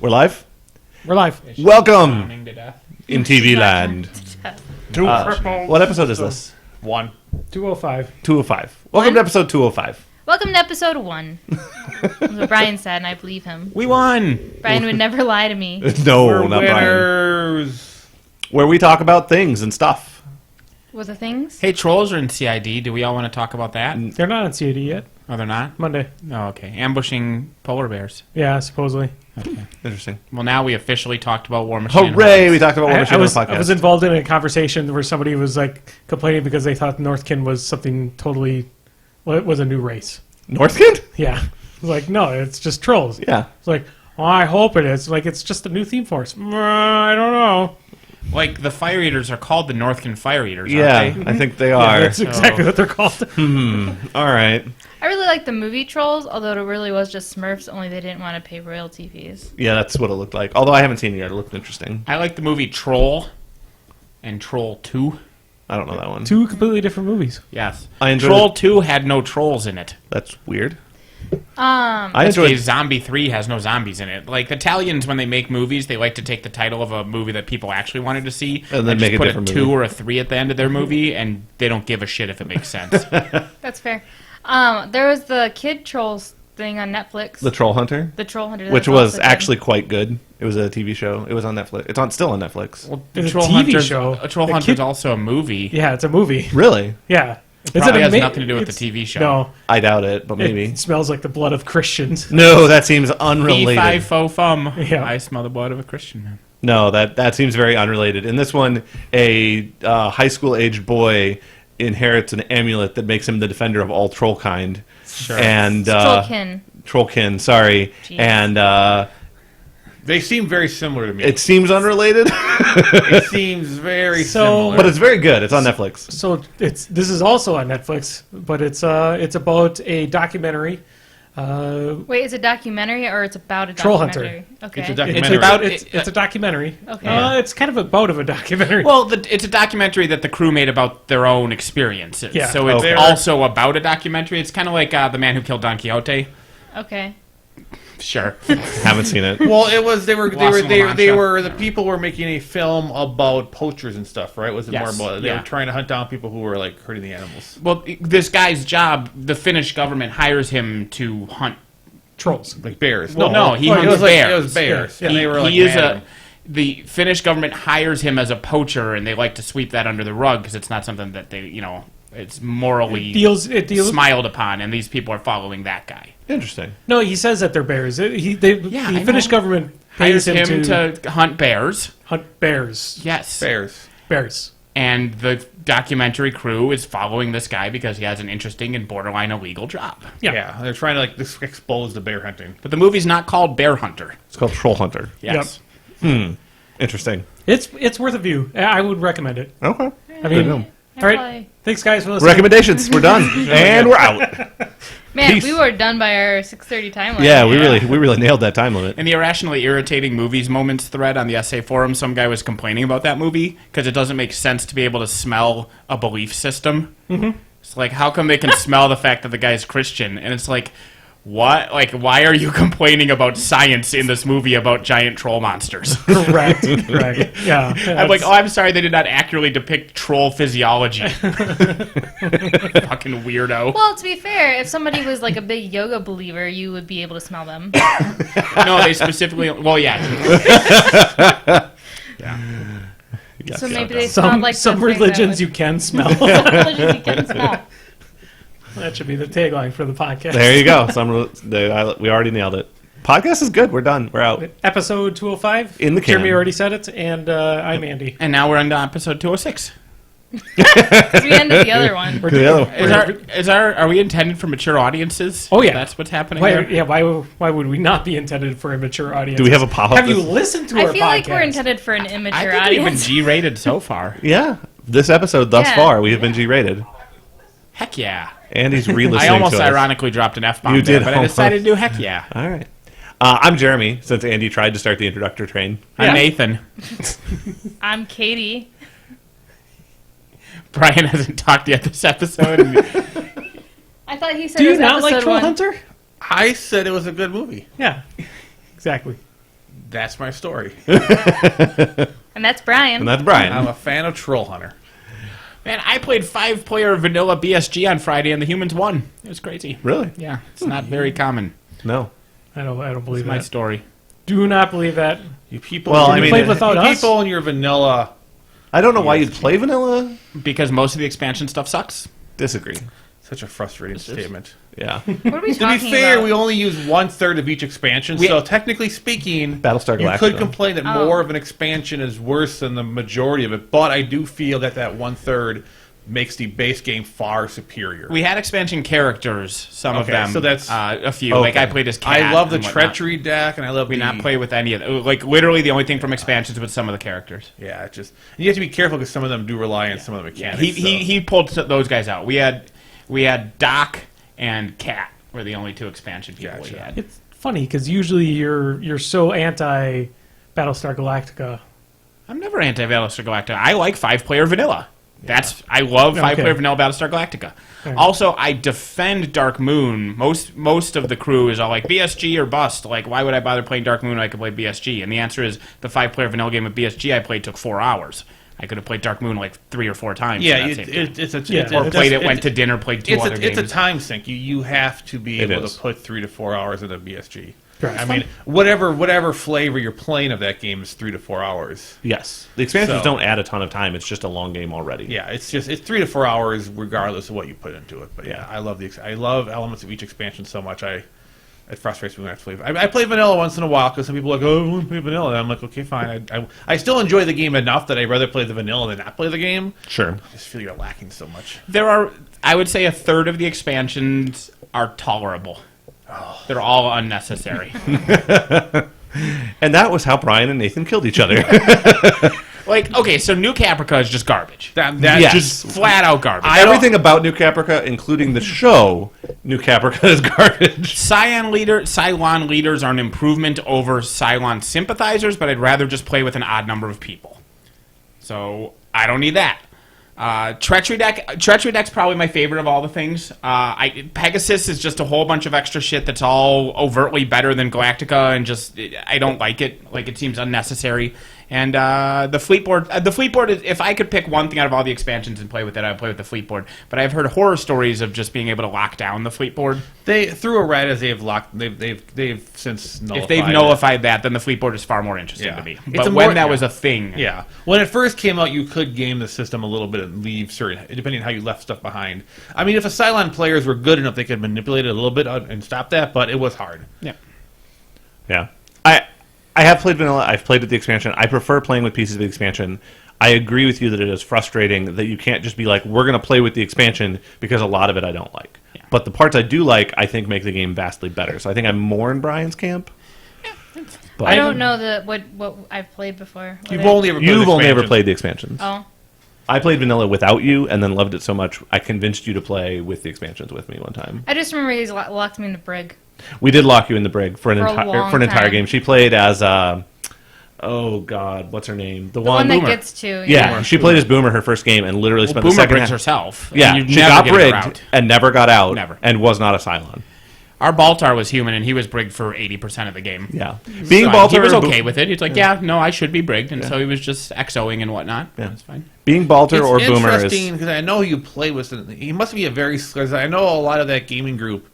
We're live? We're live. Welcome in TV land. What episode is this? 205. 205. Welcome to episode 205. Welcome to episode 1. That's what Brian said, and I believe him. We won. Brian would never lie to me. No, not Brian. Where we talk about things and stuff. What the things? Hey, trolls are in CID. Do we all want to talk about that? They're not on CID yet. Oh, they're not? Monday. Oh, okay. Ambushing polar bears. Yeah, supposedly. Okay. Interesting. Well, now we officially talked about Warmachine. Hooray! We talked about Warmachine on the podcast. I was involved in a conversation where somebody was like complaining because they thought Northkin was something totally. Well, it was a new race. Northkin? Yeah. It was like, no, it's just trolls. Yeah. It's like, oh, I hope it is. Like, it's just a new theme force. I don't know. Like, the Fire Eaters are called the Northkin Fire Eaters, Yeah, aren't they? I think they are. Yeah, that's exactly what they're called. All right. I really like the movie Trolls, although it really was just Smurfs, only they didn't want to pay royalty fees. Yeah, that's what it looked like. Although I haven't seen it yet. It looked interesting. I like the movie Troll and Troll 2. I don't know that one. Two completely different movies. Yes. I enjoyed Troll 2 had no trolls in it. That's weird. I I enjoyed. Zombie 3 has no zombies in it. Like, Italians, when they make movies, they like to take the title of a movie that people actually wanted to see And then make just a put different a movie. 2 or a 3 at the end of their movie, and they don't give a shit if it makes sense. That's fair. There was the Kid Trolls thing on Netflix. The Troll Hunter, The Troll Hunter. which that's was also good. actually quite good. It was a TV show. It was on Netflix. It's still on Netflix. Well, It's a Troll TV Hunter's, show. Troll The Hunter's kid- also a movie. Yeah, it's a movie. Really? Yeah. Probably has ama- nothing to do with the it's- TV show. No. I doubt it, but maybe. It smells like the blood of Christians. No, that seems unrelated. Fee, fi, fo, fum. Yeah. I smell the blood of a Christian man. No, that seems very unrelated. In this one, a high school-aged boy inherits an amulet that makes him the defender of all troll kind. Sure. And Trollkin. Trollkin, sorry. Jeez. And They seem very similar to me. it seems unrelated, It seems very similar. but it's very good. It's on Netflix. So this is also on Netflix, but it's about a documentary. Wait, it's a documentary or it's about a Troll documentary? Okay. It's a It's documentary. about it's a documentary. Okay. It's kind of about of a documentary. Well, it's a documentary that the crew made about their own experiences. Yeah. So it's Okay. also about a documentary. It's kind of like The Man Who Killed Don Quixote. Okay. Sure. Haven't seen it. Well, it was they were The the people were making a film about poachers and stuff, right? Was it Yes, more about they yeah. were trying to hunt down people who were like hurting the animals, Well, this guy's job, the Finnish government hires him to hunt. Trolls. like bears. No, he it hunts was like, bears. It was bears, Yeah. and they were like he is mad at him. the Finnish government hires him as a poacher, and they like to sweep that under the rug because it's not something that they, it's morally It deals. smiled upon, and these people are following that guy. Interesting. No, he says that they're bears. The I Finnish know. government Hires pays him to hunt bears. hunt bears. Yes. Bears. Bears. And the documentary crew is following this guy because he has an interesting and borderline illegal job. Yeah. They're trying to like expose the bear hunting. But the movie's not called Bear Hunter. It's called Troll Hunter. Yes. Interesting. It's worth a view. I would recommend it. Okay. I mean, Good. all right. Thanks, guys, for listening. Recommendations. We're done. And we're out. Man, Peace. we were done by our 6:30 time limit. Yeah, we really nailed that time limit. In the irrationally irritating movies moments thread on the essay forum, some guy was complaining about that movie because it doesn't make sense to be able to smell a belief system. Mm-hmm. It's like, how come they can smell the fact that the guy's Christian? And it's like, what? Like, why are you complaining about science in this movie about giant troll monsters? Correct. Yeah. I'm like, oh, I'm sorry they did not accurately depict troll physiology. Fucking weirdo. Well, to be fair, if somebody was like a big yoga believer, you would be able to smell them. No, they specifically. Well, yeah. So maybe they smelled like some something religions that you can smell. would, some religions you can smell. That should be the tagline for the podcast. There you go. We already nailed it. Podcast is good. We're done. We're out. Episode 205. In the can. Jeremy already said it, and I'm Andy. And now we're on to episode 206. Because we ended the other one. Are we intended for mature audiences? Oh, yeah. That's what's happening Why, here? yeah, why would we not be intended for a mature audience? Do we have a pop-up? Have you listened to our I feel like we're podcast? intended for an I immature think we've been audience. G-rated so far. Yeah. This episode thus Yeah. far, we have been G-rated. Heck yeah. Andy's re-listening I almost to us. ironically dropped an F-bomb You there, did but I almost. decided to do heck yeah. All right. I'm Jeremy, since Andy tried to start the introductory train. I'm Nathan. I'm Katie. Brian hasn't talked yet this episode. I thought he said Do it you was not like episode Troll 1. Hunter? I said it was a good movie. Yeah, exactly. That's my story. And that's Brian. And that's Brian. I'm a fan of Troll Hunter. Man, I played 5-player vanilla BSG on Friday, and the humans won. It was crazy. Really? Yeah, it's not very common. No. I don't believe It's my that. story. Do not believe that. You people, Well, I You mean, played without you us. people in your vanilla. I don't know why you'd play vanilla. Because most of the expansion stuff sucks. Disagree. Such a frustrating statement. Yeah. What are we To be talking fair, about? we only use 1/3 of each expansion, so technically speaking, Battlestar you Galactica. could complain that Oh. more of an expansion is worse than the majority of it. But I do feel that 1/3 makes the base game far superior. We had expansion characters, some of Okay, them. so that's- a few. Okay. Like I played as Cat. I love the and whatnot. treachery deck, and I love We the not play with any of them. Like literally, the only thing from expansions was some of the characters. Yeah, it just and you have to be careful because some of them do rely on some of the mechanics. He pulled those guys out. We had Doc and Cat were the only two expansion people we Gotcha. had. It's funny because usually you're so anti Battlestar Galactica. I'm never anti Battlestar Galactica. I like 5-player vanilla. I love 5-player vanilla Battlestar Galactica. Fair. Also, I defend Dark Moon. Most of the crew is all like BSG or bust. Like, why would I bother playing Dark Moon when I could play BSG? And the answer is the 5-player vanilla game of BSG I played took 4 hours. I could have played Dark Moon like 3 or 4 times. Yeah, in that same game. it's a Yeah, it's, or it's, played it's, it, went to dinner, played two other games. It's a time sink. You have to be It able is. to put 3 to 4 hours into BSG. Correct. I mean, whatever flavor you're playing of that game is 3 to 4 hours. Yes. The expansions So- don't add a ton of time. It's just a long game already. Yeah, it's 3 to 4 hours regardless of what you put into it. But yeah, Yeah. I love elements of each expansion so much. It frustrates me when I have to play. I play vanilla once in a while because some people are like, oh, I want to play vanilla. And I'm like, okay, fine. I still enjoy the game enough that I'd rather play the vanilla than not play the game. Sure. I just feel you're lacking so much. There are, I would say, a third of the expansions are tolerable. They're all unnecessary. And that was how Brian and Nathan killed each other. Like, okay, so New Caprica is just garbage. That's Yes. Just flat out garbage. Everything about New Caprica, including the show, New Caprica is garbage. Cylon leaders are an improvement over Cylon sympathizers, but I'd rather just play with an odd number of people. So I don't need that. Treachery deck's probably my favorite of all the things. Pegasus is just a whole bunch of extra shit that's all overtly better than Galactica, and just I don't like it. Like, it seems unnecessary. And the fleet board, is, if I could pick one thing out of all the expansions and play with it, I'd play with the fleet board. But I've heard horror stories of just being able to lock down the fleet board. They through Errata, they've since nullified If they've nullified that, then the fleet board is far more interesting Yeah. to me. It's But a when more- that yeah. was a thing, Yeah, when it first came out, you could game the system a little bit and leave certain, depending on how you left stuff behind. I mean, if the Cylon players were good enough, they could manipulate it a little bit and stop that, but it was hard. yeah. Yeah. I have played vanilla. I've played with the expansion. I prefer playing with pieces of the expansion. I agree with you that it is frustrating that you can't just be like, we're going to play with the expansion, because a lot of it I don't like. Yeah. But the parts I do like, I think make the game vastly better. So I think I'm more in Brian's camp. But I don't know what I've played before. You've only ever played You've the only ever expansion. played the expansions. Oh, I played vanilla without you and then loved it so much I convinced you to play with the expansions with me one time. I just remember he's locked me in the brig. We did lock you in the brig for an For a entire long entire time. game. She played as oh god, what's her name? The one that Boomer. gets to. Yeah, she played as Boomer her first game and literally spent the Boomer second brings half. herself. Yeah, and you she never got get her brigged out. and never got out. Never. And was not a Cylon. Our Baltar was human, and he was brigged for 80% of the game. Yeah, being Fine. Baltar, He was okay with it. He's like, yeah, no, I should be brigged, and so he was just XOing and whatnot. Yeah. That's fine. being Baltar or It's Boomer interesting is because I know you play with. He must be a very. Cause I know a lot of that gaming group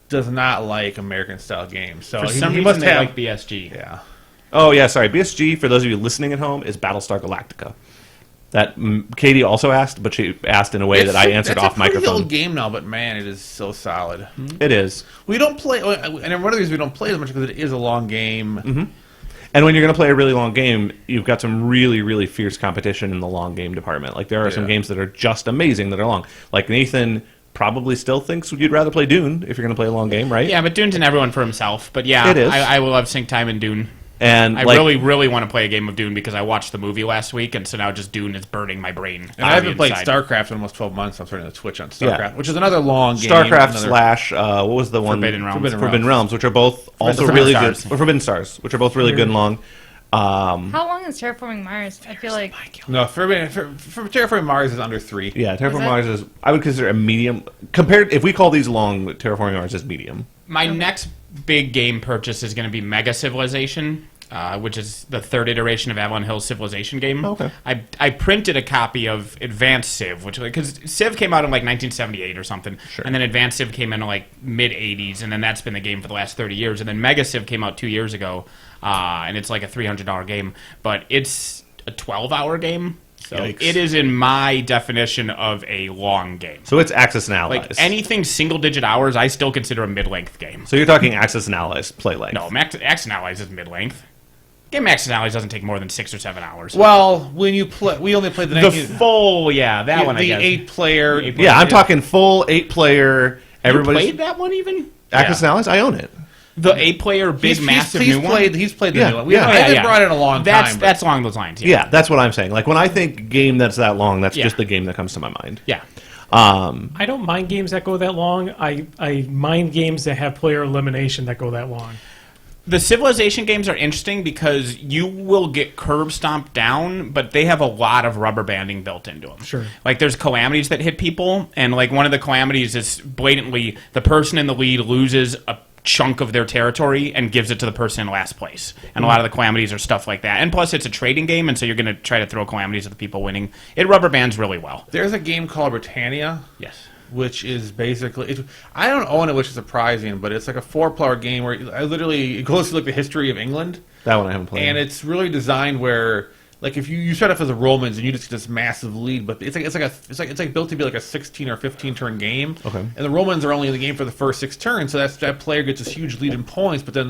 does not like American style games. So For some he reason, must they have. like BSG. Yeah. Oh yeah, sorry. BSG, for those of you listening at home, is Battlestar Galactica. That Katie also asked, but she asked in a way that I answered off It's a pretty microphone. old game now, but man, it is so solid. It is. We don't play, and one of the reasons we don't play as much because it is a long game. And when you're going to play a really long game, you've got some really, really fierce competition in the long game department. Like, there are some Yeah. games that are just amazing that are long. Like, Nathan probably still thinks you'd rather play Dune if you're going to play a long game, right? Yeah, but Dune's an everyone for himself. But yeah, It is. I will love sync time in Dune. And I like, really, really want to play a game of Dune because I watched the movie last week, and so now just Dune is burning my brain. And I haven't played inside. StarCraft in almost 12 months. I'm starting to twitch on StarCraft, Yeah. which is another long game. StarCraft another- slash what was the one? Forbidden Realms. Forbidden Realms, which are both also Forbidden really Stars. good. Or Forbidden Stars, which are both really good and long. How long is Terraforming Mars? I feel like No, for Terraforming Mars is under 3. Yeah, Terraforming Is it? Mars is, I would consider a medium. Compared, if we call these long, Terraforming Mars is medium. My next big game purchase is going to be Mega Civilization, which is the third iteration of Avalon Hill's Civilization game. Oh, okay. I printed a copy of Advanced Civ, which because Civ came out in like 1978 or something, and then Advanced Civ came in like mid 80s, and then that's been the game for the last 30 years. And then Mega Civ came out 2 years ago, and it's like a $300 game, but it's a 12-hour game. So Yikes. it is in my definition of a long game. So it's Axis and Allies. Like anything single-digit hours, I still consider a mid-length game. So you're talking Axis and Allies play length. No, Axis and Allies is mid-length. Game Axis and Allies doesn't take more than 6 or 7 hours. Well, when you play, we only played the The full, that one. I the guess. 8-player. Yeah, I'm talking full 8-player. You played that one even? Axis and Allies. I own it. The 8-player big massive new one. He's played the Yeah, new one. yeah. I haven't brought it in a long time. That's along those lines. Yeah, that's what I'm saying. Like when I think game that's that long, that's Yeah. just the game that comes to my mind. Yeah. I don't mind games that go that long. I mind games that have player elimination that go that long. The Civilization games are interesting because you will get curb stomped down, but they have a lot of rubber banding built into them. Sure. Like there's calamities that hit people, and like one of the calamities is blatantly the person in the lead loses a chunk of their territory and gives it to the person in last place. And a lot of the calamities are stuff like that. And plus it's a trading game, and so you're going to try to throw calamities at the people winning. It rubber bands really well. There's a game called Britannia. Yes. Which is basically, I don't own it, which is surprising, but it's like a 4-player game where it goes through like the history of England, That one I haven't played. and it's really designed where, like, if you start off as the Romans and you just get this massive lead, but it's like built to be like a 16 or 15 turn game. Okay. And the Romans are only in the game for the first 6 turns, so that player gets this huge lead in points, but then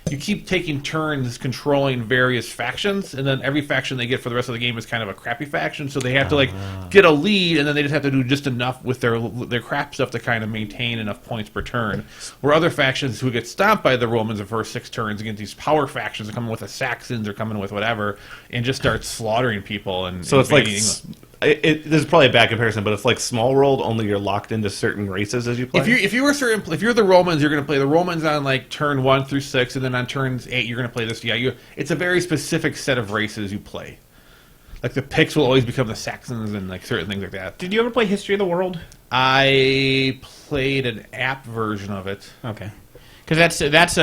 you keep taking turns controlling various factions, and then every faction they get for the rest of the game is kind of a crappy faction, so they have to like get a lead, and then they just have to do just enough with their crap stuff to kind of maintain enough points per turn. Where other factions who get stomped by the Romans the first 6 turns against these power factions that come in with the Saxons or coming with whatever, and just start slaughtering people. And so it's like invading England. this is probably a bad comparison, but it's like Small World. Only you're locked into certain races as you play. If you're the Romans, you're going to play the Romans on like turn 1 through 6, and then on turns 8 you're going to play this. Yeah, it's a very specific set of races you play. Like the Picts will always become the Saxons and like certain things like that. Did you ever play History of the World? I played an app version of it. Okay. Because that's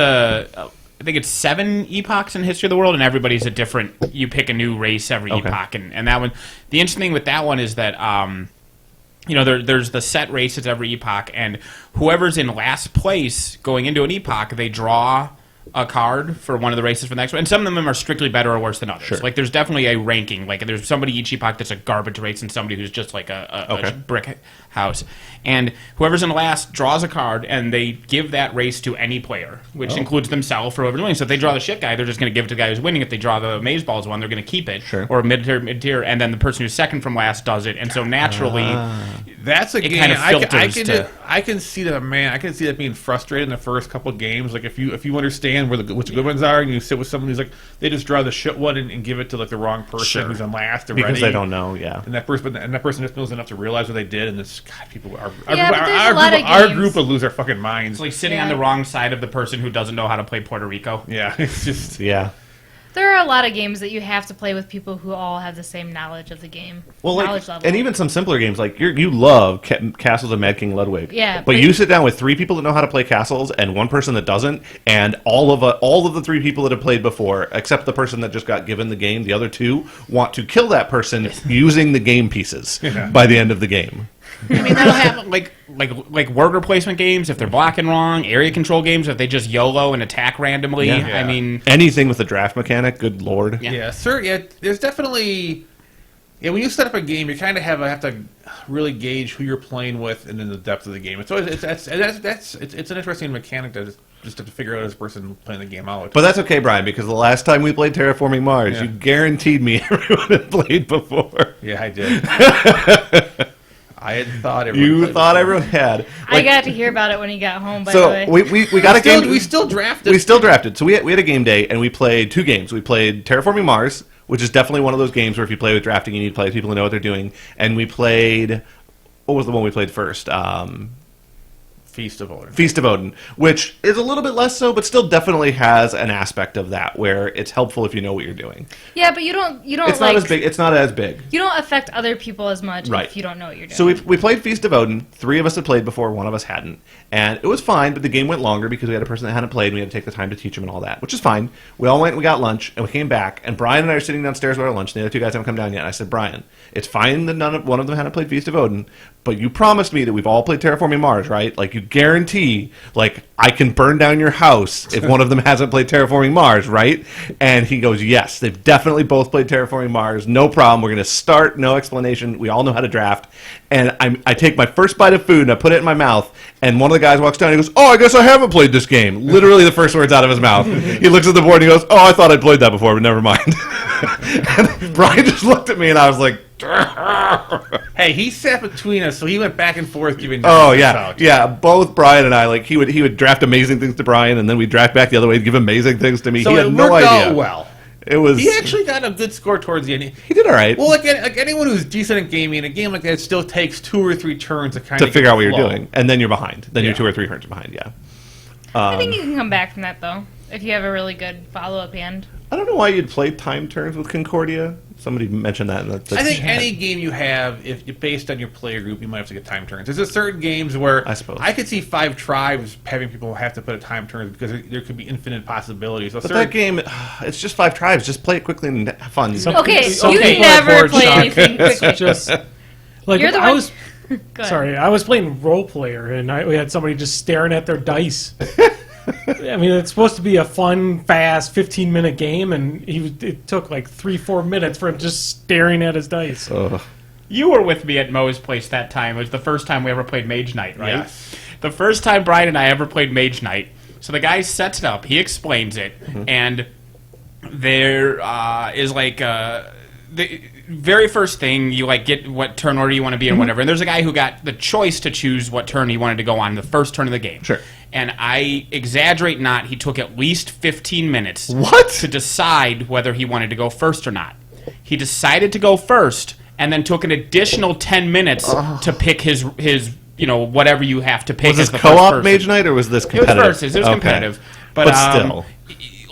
I think it's 7 epochs in History of the World, and everybody's a different. You pick a new race every epoch, and that one. The interesting thing with that one is that there's the set races every epoch, and whoever's in last place going into an epoch, they draw a card for one of the races for the next one, and some of them are strictly better or worse than others. Sure. Like there's definitely a ranking. Like there's somebody each epoch that's a garbage race, and somebody who's just like a brick house. And whoever's in last draws a card, and they give that race to any player, which includes themselves or whoever's winning. So if they draw the shit guy, they're just going to give it to the guy who's winning. If they draw the maze balls one, they're going to keep it, or mid-tier, and then the person who's second from last does it. And so naturally, that's a game. kind of filters I can see that, man. I can see that being frustrating in the first couple of games. Like if you understand which the good ones are, and you sit with someone who's like they just draw the shit one and give it to like the wrong person who's in last because already. they don't know. Yeah, and that person just knows enough to realize what they did, and this God, people are our group will lose our fucking minds. It's like sitting on the wrong side of the person who doesn't know how to play Puerto Rico. Yeah, it's just There are a lot of games that you have to play with people who all have the same knowledge of the game. Knowledge level. And even some simpler games, like you love Castles of Mad King Ludwig. Yeah, but you sit down with 3 people that know how to play castles and 1 person that doesn't, and all of the 3 people that have played before, except the person that just got given the game, the other 2 want to kill that person using the game pieces by the end of the game. I mean, that'll happen like worker placement games if they're blocking wrong, area control games if they just YOLO and attack randomly. Yeah. I mean, anything with the draft mechanic, good lord. Yeah, sir. Yeah, there's definitely. Yeah, when you set up a game, you kind of have to really gauge who you're playing with and then the depth of the game. It's always it's an interesting mechanic to just have to figure out as a person playing the game out. But that's okay, Brian, because the last time we played Terraforming Mars, you guaranteed me everyone had played before. Yeah, I did. I had thought everyone had. I got to hear about it when he got home. By the So way, we got a game. We still drafted. We still drafted. So we had a game day, and we played 2 games. We played Terraforming Mars, which is definitely one of those games where if you play with drafting, you need to play with people who know what they're doing. And we played. What was the one we played first? Feast of Odin. Feast of Odin, which is a little bit less so, but still definitely has an aspect of that where it's helpful if you know what you're doing. Yeah, but you don't It's not as big. It's not as big. You don't affect other people as much Right. if you don't know what you're doing. So we played Feast of Odin. 3 of us had played before, 1 of us hadn't. And it was fine, but the game went longer because we had a person that hadn't played, and we had to take the time to teach them and all that, which is fine. We all went and we got lunch, and we came back, and Brian and I are sitting downstairs with our lunch, and the other 2 guys haven't come down yet. And I said, Brian, it's fine that one of them hadn't played Feast of Odin, but you promised me that we've all played Terraforming Mars, right? Like, you guarantee, like, I can burn down your house if one of them hasn't played Terraforming Mars, right? And he goes, yes, they've definitely both played Terraforming Mars. No problem. We're going to start. No explanation. We all know how to draft. And I take my first bite of food and I put it in my mouth. And one of the guys walks down and he goes, oh, I guess I haven't played this game. Literally the first words out of his mouth. He looks at the board and he goes, oh, I thought I'd played that before, but never mind. And Brian just looked at me and I was like, Hey, he sat between us, so he went back and forth giving. oh numbers yeah, out. yeah. Both Brian and I, like he would draft amazing things to Brian, and then we'd draft back the other way and give amazing things to me. So he had it no worked idea. out well. It was. He actually got a good score towards the end. He did all right. Well, like anyone who's decent at gaming, a game like that still takes 2 or 3 turns to kind to of figure out what you're flow. doing, and then you're behind. Then Yeah. you're 2 or 3 turns behind. Yeah. I think you can come back from that, though, if you have a really good follow-up hand. I don't know why you'd play time turns with Concordia. Somebody mentioned that. I think any game you have, if you're based on your player group, you might have to get time turns. There's certain games where I suppose. I could see 5 tribes having people have to put a time turn because there could be infinite possibilities. So But that game, it's just 5 tribes. Just play it quickly and have fun. Okay, Some you people are never bored, play Sean. anything quickly. Just like You're the I one- was. Go ahead. Sorry, I was playing role player, and we had somebody just staring at their dice. I mean, it's supposed to be a fun, fast, 15-minute game, and it took like 3-4 minutes for him just staring at his dice. Ugh. You were with me at Mo's place that time. It was the first time we ever played Mage Knight, right? Yes. The first time Brian and I ever played Mage Knight. So the guy sets it up, he explains it, and there is like the very first thing you like get what turn order you want to be in, whatever. And there's a guy who got the choice to choose what turn he wanted to go on the first turn of the game. Sure. And I exaggerate not, he took at least 15 minutes What? to decide whether he wanted to go first or not. He decided to go first, and then took an additional 10 minutes to pick his whatever you have to pick. Was as this the first co-op person. Mage Knight or was this It was competitive? versus. It was Okay. competitive. But still.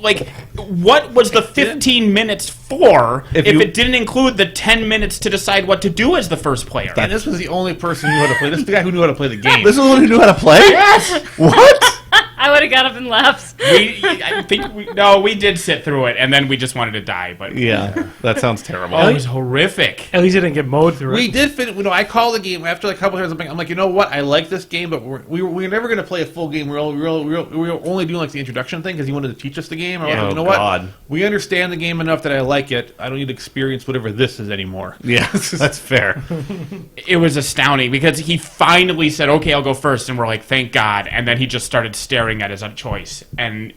Like, what was the 15 minutes for if you- it didn't include the 10 minutes to decide what to do as the first player? And this was the only person who knew how to play. This is the guy who knew how to play the game. This is the one who knew how to play? Yes! What? I would have got up and left. We did sit through it, and then we just wanted to die. But Yeah, that sounds terrible. oh, it was horrific. At least he didn't get mowed through We it. did finish. I called the game after like a couple of turns. I'm like, you know what? I like this game, but we're never going to play a full game. We're only doing like the introduction thing because he wanted to teach us the game. I was like, Oh, you know what? God. We understand the game enough that I like it. I don't need to experience whatever this is anymore. Yeah, that's fair. It was astounding because he finally said, "Okay, I'll go first," and we're like, "Thank God!" And then he just started staring at his choice, and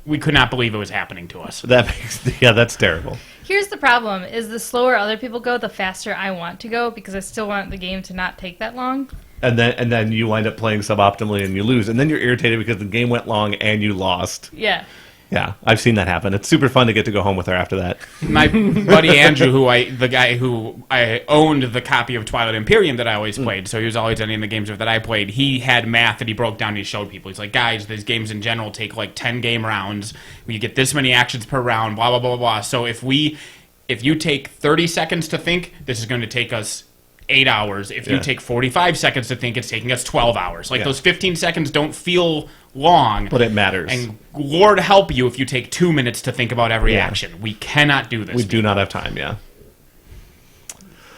we could not believe it was happening to us. That's terrible. Here's the problem: is the slower other people go, the faster I want to go because I still want the game to not take that long. And then you wind up playing suboptimally and you lose, and then you're irritated because the game went long and you lost. Yeah. Yeah, I've seen that happen. It's super fun to get to go home with her after that. My buddy Andrew, the guy who I owned the copy of Twilight Imperium that I always played, so he was always ending the games that I played. He had math that he broke down and he showed people. He's like, guys, these games in general take like 10 game rounds. You get this many actions per round, blah, blah, blah, blah, blah. So if you take 30 seconds to think, this is going to take us 8 hours. If you take 45 seconds to think, it's taking us 12 hours. Like those 15 seconds don't feel long. But it matters. And Lord help you if you take 2 minutes to think about every action. We cannot do this. We do not have time, yeah.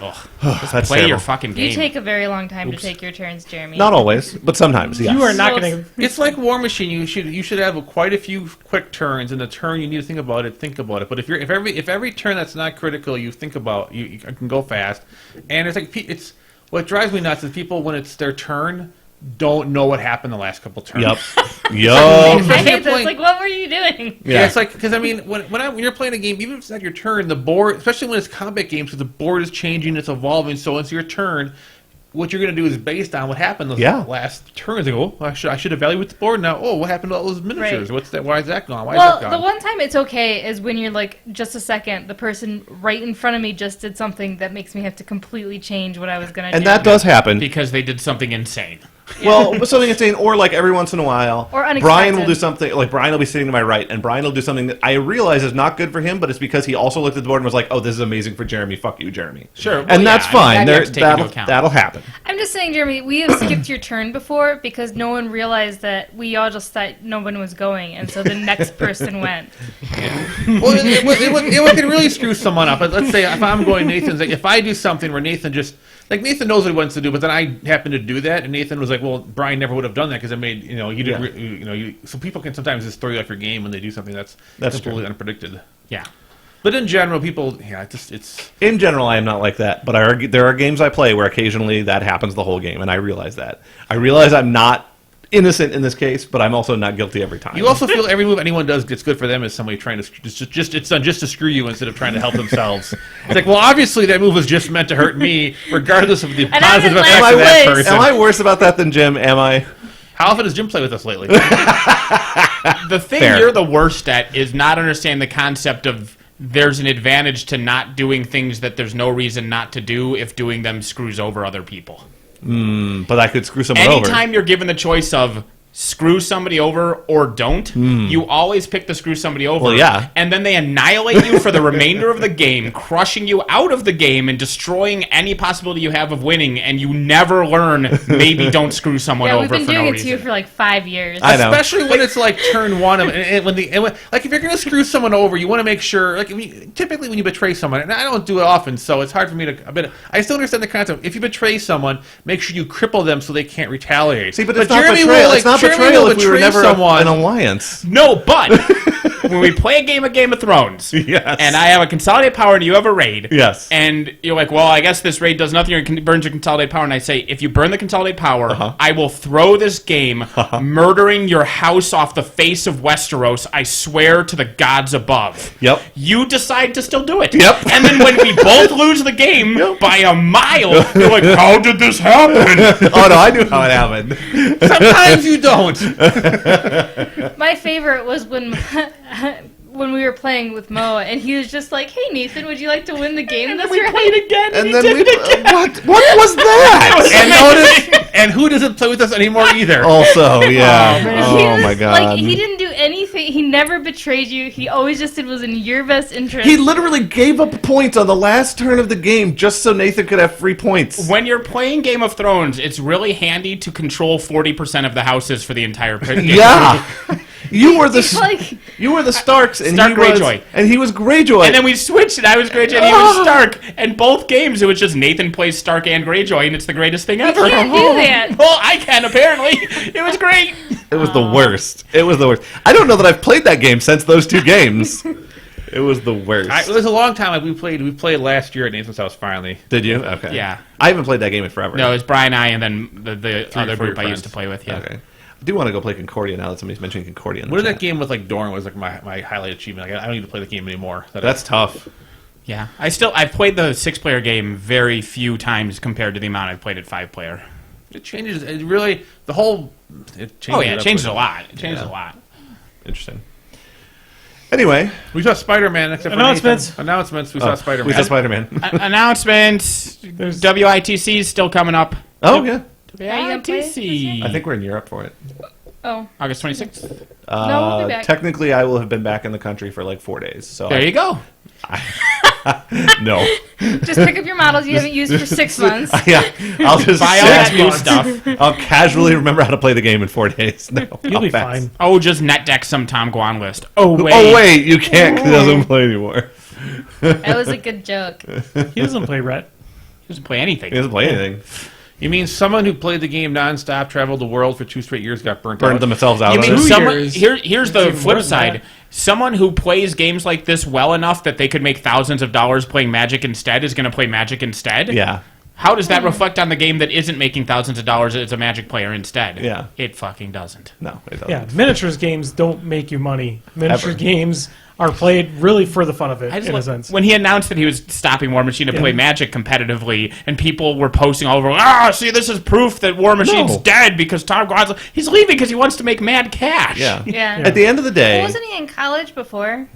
Ugh. That's Play terrible. your fucking game. You take a very long time to take your turns, Jeremy. Not always, but sometimes, yes. You are not So- going to. It's like Warmachine. You should have quite a few quick turns, and the turn you need to think about it. But if every turn that's not critical you think about, you can go fast. And it's what drives me nuts is people when it's their turn don't know what happened the last couple turns. Yep. I Yup. hate this. Like, what were you doing? Yeah, it's like because I mean when you're playing a game, even if it's not your turn, the board, especially when it's combat games, because the board is changing, it's evolving. So it's your turn. What you're going to do is based on what happened those last turns. They go, I should evaluate the board now. Oh, what happened to all those miniatures? Right. What's that? Why is that gone? Why is Well, that the gone? one time it's okay is when you're like, just a second, the person right in front of me just did something that makes me have to completely change what I was going to do. And that does happen. because they did something insane. Well, something insane, or like every once in a while, Or unexpected. Brian will do something, like Brian will be sitting to my right, and Brian will do something that I realize is not good for him, but it's because he also looked at the board and was like, oh, this is amazing for Jeremy, fuck you, Jeremy. Sure. And that's fine. that you have to take into account. That'll happen. I'm just saying, Jeremy, we have skipped your turn before because no one realized that we all just thought no one was going, and so the next person went. Well, it can really screw someone up. Let's say if I'm going Nathan's, like, if I do something where Nathan just, like, Nathan knows what he wants to do, but then I happen to do that, and Nathan was like, well, Brian never would have done that because it made, you didn't, so people can sometimes just throw you off your game when they do something that's completely unpredicted. Yeah. But in general, people, it's... In general, I am not like that, but there are games I play where occasionally that happens the whole game, and I realize that. I realize I'm not innocent in this case, but I'm also not guilty every time. You also feel every move anyone does gets good for them as somebody trying to it's done just to screw you instead of trying to help themselves. It's like, well, obviously that move was just meant to hurt me, regardless of the positive effects of that person. Am I worse about that than Jim? Am I? How often does Jim play with us lately? The thing Fair. you're the worst at is not understanding the concept of there's an advantage to not doing things that there's no reason not to do if doing them screws over other people. But I could screw someone over. Anytime you're given the choice of screw somebody over or don't, you always pick the screw somebody over. Well, yeah. And then they annihilate you for the remainder of the game, crushing you out of the game and destroying any possibility you have of winning, and you never learn maybe don't screw someone Yeah, over we've been for doing no it reason. to you for like 5 years. I know. Especially when it's like turn one, like if you're going to screw someone over, you want to make sure, like typically when you betray someone, and I don't do it often, so it's hard for me to. I still understand the concept. If you betray someone, make sure you cripple them so they can't retaliate. See, but it's not Jeremy betrayal. will, It's not Jeremy betrayal will if we were betray never someone. an alliance. No, but when we play a game of Game of Thrones, Yes. and I have a consolidated power and you have a raid, Yes. and you're like, well, I guess this raid does nothing or burns your consolidated power, and I say, if you burn the consolidated power, I will throw this game, murdering your house off the face of Westeros, I swear to the gods above. Yep. You decide to still do it. Yep. And then when we both lose the game by a mile, you're like, how did this happen? Oh, no, I knew how it happened. Sometimes you don't. My favorite was when when we were playing with Mo, and he was just like, "Hey Nathan, would you like to win the game this we round?" played again, And he then did we... it again. What was that? And notice, and who doesn't play with us anymore either? Also, yeah. He Oh, was, my God. Like, he didn't do anything. He never betrayed you. He always just did what was in your best interest. He literally gave up points on the last turn of the game just so Nathan could have free points. When you're playing Game of Thrones, it's really handy to control 40% of the houses for the entire game. Yeah. You were the like, you were the Starks, and Stark he was Greyjoy. and he was Greyjoy. And then we switched, and I was Greyjoy, and he was Stark. And both games, it was just Nathan plays Stark and Greyjoy, and it's the greatest thing ever. you can't do that. Well, I can, apparently. It was great. It was the worst. It was the worst. I don't know that I've played that game since those two games. It was the worst. It was a long time. Like we played last year at Nathan's house. Finally, Did you? Okay. Yeah. I haven't played that game in forever. No, it was Brian and I, and then the other four group I used friends. to play with, yeah. Okay. I do want to go play Concordia now that somebody's mentioning Concordia. In the what is chat. that game with like Dorn was like my highlight achievement. Like, I don't need to play the game anymore. That's tough. Yeah. I've played the 6-player game very few times compared to the amount I've played at 5-player. It changes. It really the whole. It changes. Oh, yeah, it changes a lot. It changes Yeah. a lot. Interesting. Anyway, We saw Spider-Man. Except for Announcements. Nathan. Announcements. We saw Spider-Man. we saw Spider-Man. Announcements. There's- WITC is still coming up. Oh yeah, Are you gonna play it this year? I think we're in Europe for it. Oh, August 26th. No, we'll be back. Technically, I will have been back in the country for like 4 days. So There you go. no. just pick up your models you haven't used for 6 months. Yeah, I'll just Buy all that new months. stuff. I'll casually remember how to play the game in 4 days. No, You'll I'll be pass. fine. Oh, just net deck some Tom Guan list. Oh, wait. Oh wait, you can't. 'Cause he doesn't play anymore. That was a good joke. He doesn't play Rhett. He doesn't play anything. He doesn't play anything. You mean someone who played the game nonstop, traveled the world for 2 straight years, got burnt out? Burned themselves out. You on mean it. 2 someone? years. Here's the It's even flip more than side. that. Someone who plays games like this well enough that they could make thousands of dollars playing Magic instead is going to play Magic instead. Yeah. How does that reflect on the game that isn't making thousands of dollars as a Magic player instead? Yeah. It fucking doesn't. No, it doesn't. Yeah, miniatures games don't make you money. Miniature Ever. games are played really for the fun of it, I just in a like- sense. when he announced that he was stopping Warmachine to play Magic competitively, and people were posting all over, see, this is proof that Warmachine's No. dead because Tom Guan's he's leaving because he wants to make mad cash. Yeah. Yeah. At the end of the day, Well, wasn't he in college before?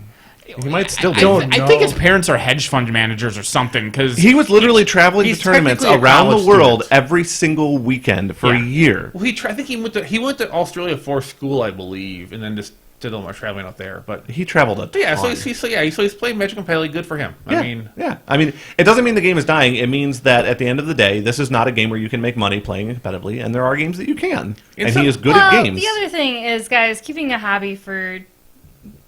He might still be. I think his parents are hedge fund managers or something. Because He was literally traveling to he's tournaments technically a around the college world student. every single weekend for a year. Well, I think he went to Australia for school, I believe, and then just did a lot more traveling out there. But He traveled a ton. yeah, so he's playing Magic competitively. Good for him. Yeah, I mean, it doesn't mean the game is dying. It means that at the end of the day, this is not a game where you can make money playing competitively, and there are games that you can. And he is good at games. The other thing is, guys, keeping a hobby for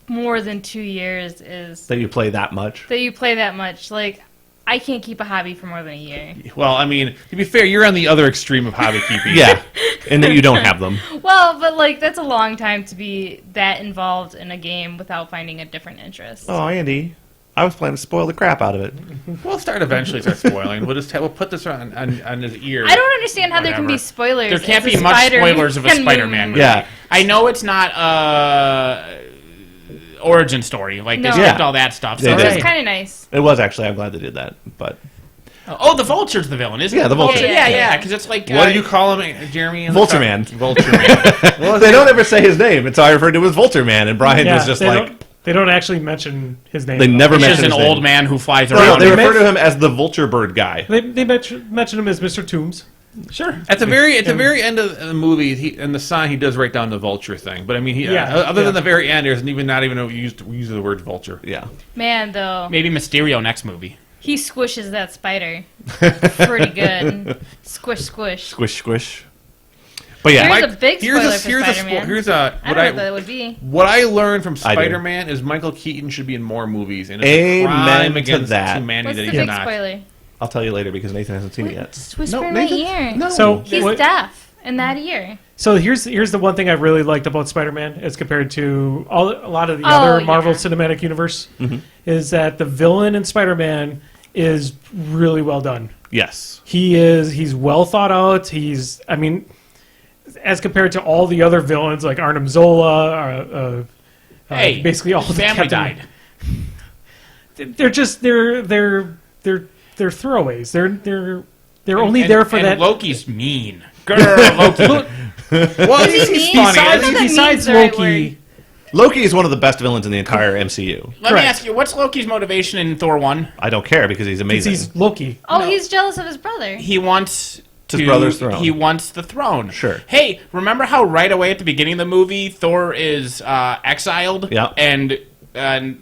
more than 2 years is That you play that much. that you play that much. Like, I can't keep a hobby for more than a year. Well, I mean, to be fair, you're on the other extreme of hobby keeping. Yeah, and that you don't have them. Well, but like that's a long time to be that involved in a game without finding a different interest. Oh, Andy, I was planning to spoil the crap out of it. We'll eventually start spoiling. We'll put this on his ear. I don't understand how there can be Whatever. spoilers. there can't as be a much Spider-Man spoilers of a Spider-Man movie. Yeah. I know it's not origin story. Like, they No. skipped Yeah. all that stuff. They So did. It's kind of nice. It was actually. I'm glad they did that. But Oh, the Vulture's the villain, isn't it? Yeah, the Vulture. Yeah, because it's like... What do you call him, Jeremy? Vulture Man. Vulture Man. Well, they don't ever say his name, and so I referred to him as Vulture Man, and Brian was just like... they don't actually mention his name. They never He's just mention an his name. old man who flies No, around. they refer to him as the Vulture Bird guy. They mention him as Mr. Toombs. Sure. At the very end of the movie, in the sign, he does write down the vulture thing. But I mean, other than the very end, there's not even a use the word vulture. Yeah. Man, though, Maybe Mysterio next movie. he squishes that spider pretty good. Squish, squish. Squish, squish. But yeah, Here's a big spoiler for Spider-Man. Here's I don't know what that would be. what I learned from I do. Spider-Man is Michael Keaton should be in more movies, and it's Amen a crime to against that. humanity What's that the he's big not. spoiler? I'll tell you later because Nathan hasn't seen it yet. Just whisper in my Nathan? ear. No. So He's what- deaf in that ear. So here's the one thing I really liked about Spider-Man as compared to a lot of the Oh, other yeah. Marvel Cinematic Universe is that the villain in Spider-Man is really well done. Yes. He's well thought out. I mean, as compared to all the other villains like Arnim Zola, Hey, basically all the family Captain- died. They're just they're throwaways. They're only there for and that. Loki's mean. Girl, Loki. Well, Is he he's mean? funny. I don't know that Besides means the right Loki, Loki is one of the best villains in the entire MCU. Let Correct. me ask you, what's Loki's motivation in Thor 1? I don't care because he's amazing. he's Loki. Oh, No. he's jealous of his brother. He wants His brother's throne. He wants the throne. Sure. Hey, remember how right away at the beginning of the movie Thor is exiled? Yeah. And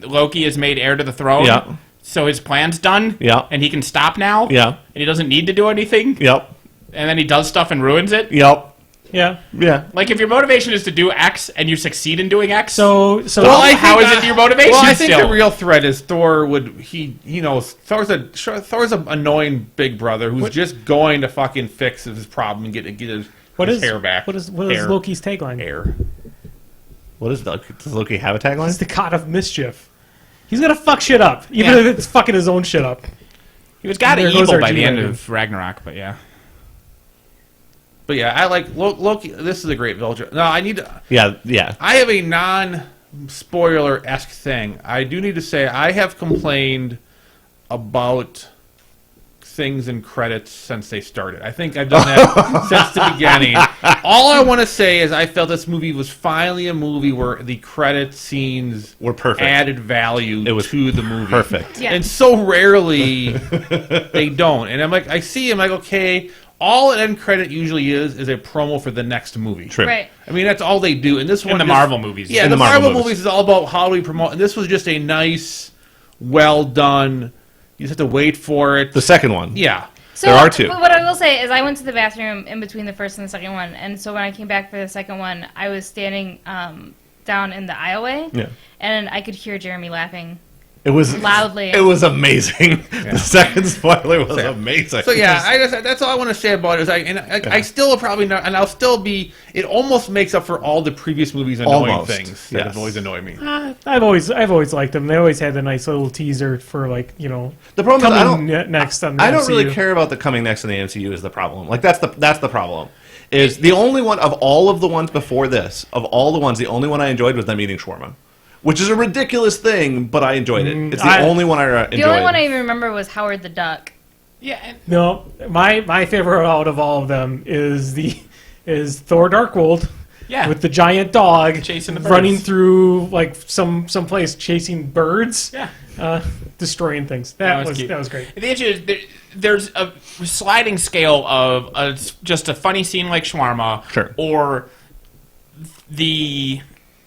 Loki is made heir to the throne? Yeah. So his plan's done? Yeah. And he can stop now? Yeah. And he doesn't need to do anything? Yep. And then he does stuff and ruins it? Yep. Yeah. Yeah. Like, if your motivation is to do X and you succeed in doing X, So how is it your motivation Well, I think still? the real threat is Thor Thor's a annoying big brother who's just going to fucking fix his problem and get his hair back. What is Hair. Loki's tagline? Hair. What is Loki? Does Loki have a He's tagline? the god of mischief. He's gonna fuck shit up, even Yeah. if it's fucking his own shit up. he was kind There of goes evil our by the end G-Wagon. of Ragnarok, but yeah. But yeah, I like Loki. This is a great vulture. No, I need to. Yeah. Yeah. I have a non-spoiler-esque thing. I do need to say I have complained about things in credits since they started. I think I've done that since the beginning. All I want to say is I felt this movie was finally a movie where the credit scenes Were perfect. added value It was to the movie. Perfect. Yeah. And so rarely they don't. And I'm like, I see him like, okay, all an end credit usually is a promo for the next movie. True. Right. I mean, that's all they do. And this one In the just- Marvel movies. Yeah, In the the Marvel Marvel movies. movies is all about how do we promote. And this was just a nice, well done. You just have to wait for it. The second one. Yeah. So There are two. What I will say is I went to the bathroom in between the first and the second one, and so when I came back for the second one, I was standing down in the aisleway, Yeah. and I could hear Jeremy laughing It was loudly. It was amazing. The second spoiler was amazing. So yeah, that's all I want to say about it. Is I still will probably not, and I'll still be. It almost makes up for all the previous movies annoying Almost, things that yes. have always annoyed me. I've always liked them. They always had a nice little teaser for the problem is I don't. next on the I don't MCU. really care about the coming next in the MCU. Is the problem? Like that's the problem. Is the only one of all of the ones before this, of all the ones, the only one I enjoyed was them eating shawarma. Which is a ridiculous thing, but I enjoyed it. It's the only one I enjoyed. the only one I even remember was Howard the Duck. Yeah, and No, my favorite out of all of them is Thor Darkworld. Yeah. with the giant dog Chasing the birds. running through like some place chasing birds, Yeah. destroying things. That was cute. That was great. The issue is there's a sliding scale of just a funny scene like Shawarma, Sure. or the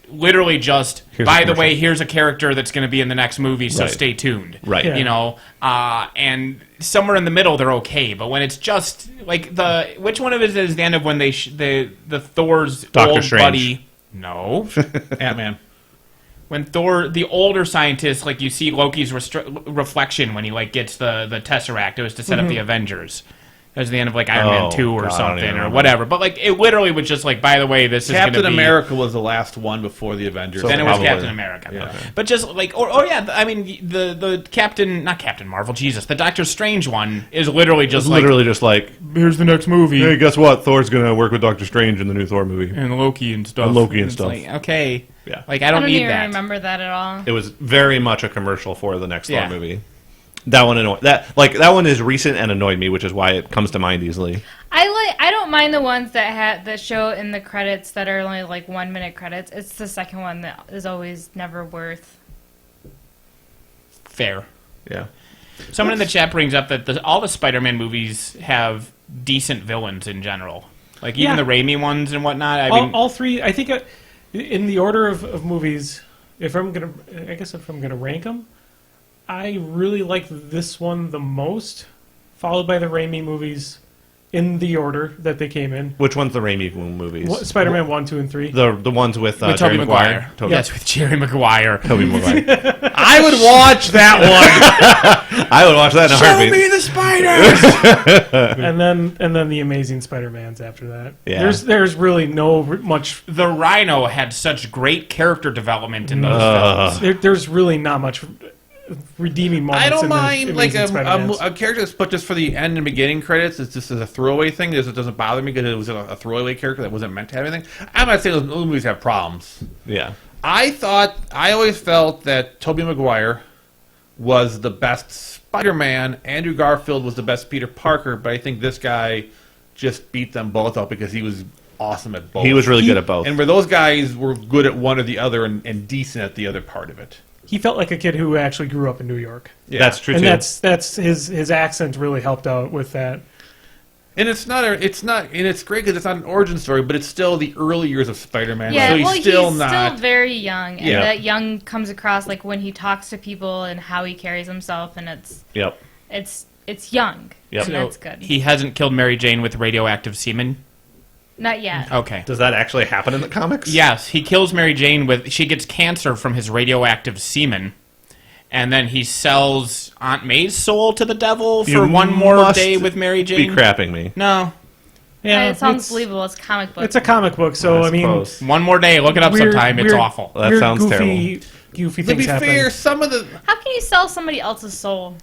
literally just, Here's by a the way, commercial. here's a character that's going to be in the next movie, so Right. stay tuned. Right. Yeah. You know, and somewhere in the middle they're okay, but when it's just like which one of it is the end of when they the Thor's Doctor old Strange. buddy? No. Ant-Man. When Thor, the older scientist, like you see Loki's reflection when he like gets the Tesseract, it was to set up the Avengers. That was the end of like Iron Man 2 or God, I don't something even or remember. whatever. But like it literally was just like, by the way, this is going to Captain be America was the last one before the Avengers. So Then it was Probably. Captain America. Yeah. But just like, or yeah, I mean the Captain, not Captain Marvel, Jesus, the Doctor Strange one is literally just It's like, literally just like, here's the next movie. hey, guess what? Thor's gonna work with Doctor Strange in the new Thor movie. And Loki and stuff. And Loki and It's stuff. like, okay. Yeah. Like I I don't don't need even that. remember that at all. It was very much a commercial for the next Yeah. Thor movie. That one annoyed that one is recent and annoyed me, which is why it comes to mind easily. I don't mind the ones that show in the credits that are only like 1 minute credits. It's the second one that is always never worth. Fair. Yeah. Someone in the chat brings up that all the Spider-Man movies have decent villains in general. Like even Yeah. the Raimi ones and whatnot. I mean, All three, I think, in the order of movies, if I'm gonna rank them, I really like this one the most, followed by the Raimi movies in the order that they came in. Which one's the Raimi movies? Spider-Man 1, 2, and 3. The ones with, with Jerry Tobey Maguire. Toby- Yes, with Jerry Maguire. Tobey Maguire. I would watch that one. I would watch that in a heartbeat. the spiders! and then the Amazing Spider-Mans after that. Yeah. There's really no much. The Rhino had such great character development in those films. There's really not much redeeming moments. I don't in the mind like Amazing Spider-Mans. a character that's put just for the end and beginning credits. It's just as a throwaway thing. It doesn't bother me because it was a throwaway character that wasn't meant to have anything. I'm not saying those movies have problems. Yeah. I always felt that Tobey Maguire was the best Spider-Man. Andrew Garfield was the best Peter Parker, but I think this guy just beat them both up because he was awesome at both. He was really good at both. And where those guys were good at one or the other and decent at the other part of it. He felt like a kid who actually grew up in New York. Yeah. That's true And too. that's his accent really helped out with that. And it's great because it's not an origin story, but it's still the early years of Spider-Man. Yeah, so he's well, still he's not. still very young, and Yeah. that young comes across like when he talks to people and how he carries himself, and Yep. it's young, Yep. and that's good. He hasn't killed Mary Jane with radioactive semen? Not yet. Okay. Does that actually happen in the comics? Yes, he kills Mary Jane with... She gets cancer from his radioactive semen. And then he sells Aunt May's soul to the devil for You one more must day with Mary Be Jane. crapping me. No. Yeah, it sounds it's- believable. It's a comic book. It's a comic book, so I mean, suppose. One more day. Look it up Weird- sometime. It's weird- awful. That weird, sounds goofy To things be happen. fair, some of the How can you sell somebody else's soul?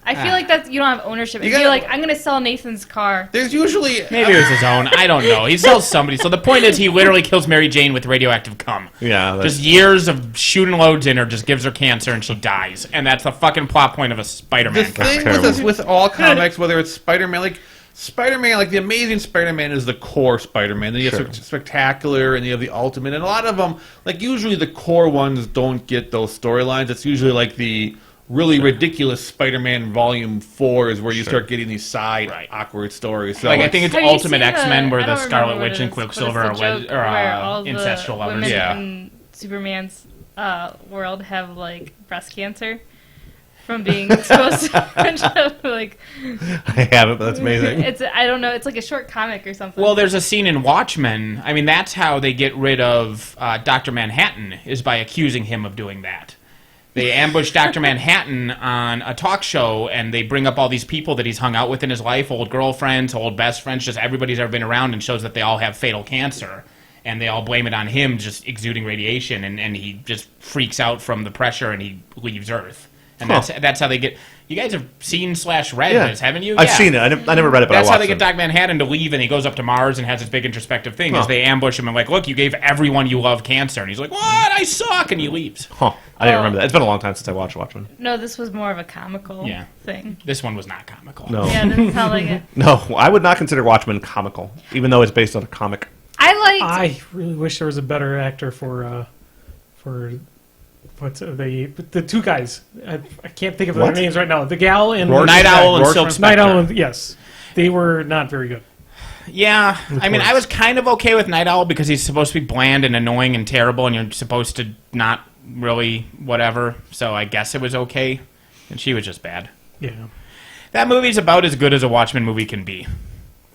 I feel like that you don't have ownership. If gotta- you're like, I'm going to sell Nathan's car. there's usually Maybe it was his own. I don't know. He sells somebody. So the point is he literally kills Mary Jane with radioactive cum. Yeah. that's- Just years of shooting loads in her just gives her cancer and she dies. And that's the fucking plot point of a the Spider-Man thing comic. with terrible. this, with all comics, whether it's Spider-Man, like the Amazing Spider-Man is the core Spider-Man. Then you have Spectacular, and you have the Ultimate, and a lot of them, like usually the core ones don't get those storylines. It's usually like the really ridiculous Spider-Man Volume 4 is where you start getting these side Right. awkward stories. So Like, I think it's Have you Ultimate seen X-Men where I the don't Scarlet remember what Witch it and is, but it's Quicksilver the are joke where all the incestual lovers. women Yeah. in Superman's world have like breast cancer from being exposed to a bunch of like. I haven't, but that's amazing. I don't know. It's like a short comic or something. Well, there's a scene in Watchmen. I mean, that's how they get rid of Dr. Manhattan, is by accusing him of doing that. They ambush Dr. Manhattan on a talk show, and they bring up all these people that he's hung out with in his life, old girlfriends, old best friends, just everybody's ever been around, and shows that they all have fatal cancer. And they all blame it on him just exuding radiation, and he just freaks out from the pressure, and he leaves Earth. And that's how they get... You guys have seen /read this, haven't you? I've Yeah. seen it. I never read it, but That's I how watched they get it. Doc Manhattan to leave, and he goes up to Mars and has this big introspective thing. Huh. As they ambush him and like, look, you gave everyone you love cancer, and he's like, what? I suck, and he leaves. Huh. I didn't remember that. It's been a long time since I watched Watchmen. no, this was more of a comical Yeah. thing. This one was not comical. No. Yeah, it doesn't sound like it. No, I would not consider Watchmen comical, even though it's based on a comic. I really wish there was a better actor for what's the two guys. I can't think of their names right now. The gal and Night Owl and Silk Night Spectre. Owl. Yes, they were not very good. Yeah, I mean, I was kind of okay with Night Owl because he's supposed to be bland and annoying and terrible, and you're supposed to not really whatever. So I guess it was okay, and she was just bad. Yeah, that movie's about as good as a Watchmen movie can be.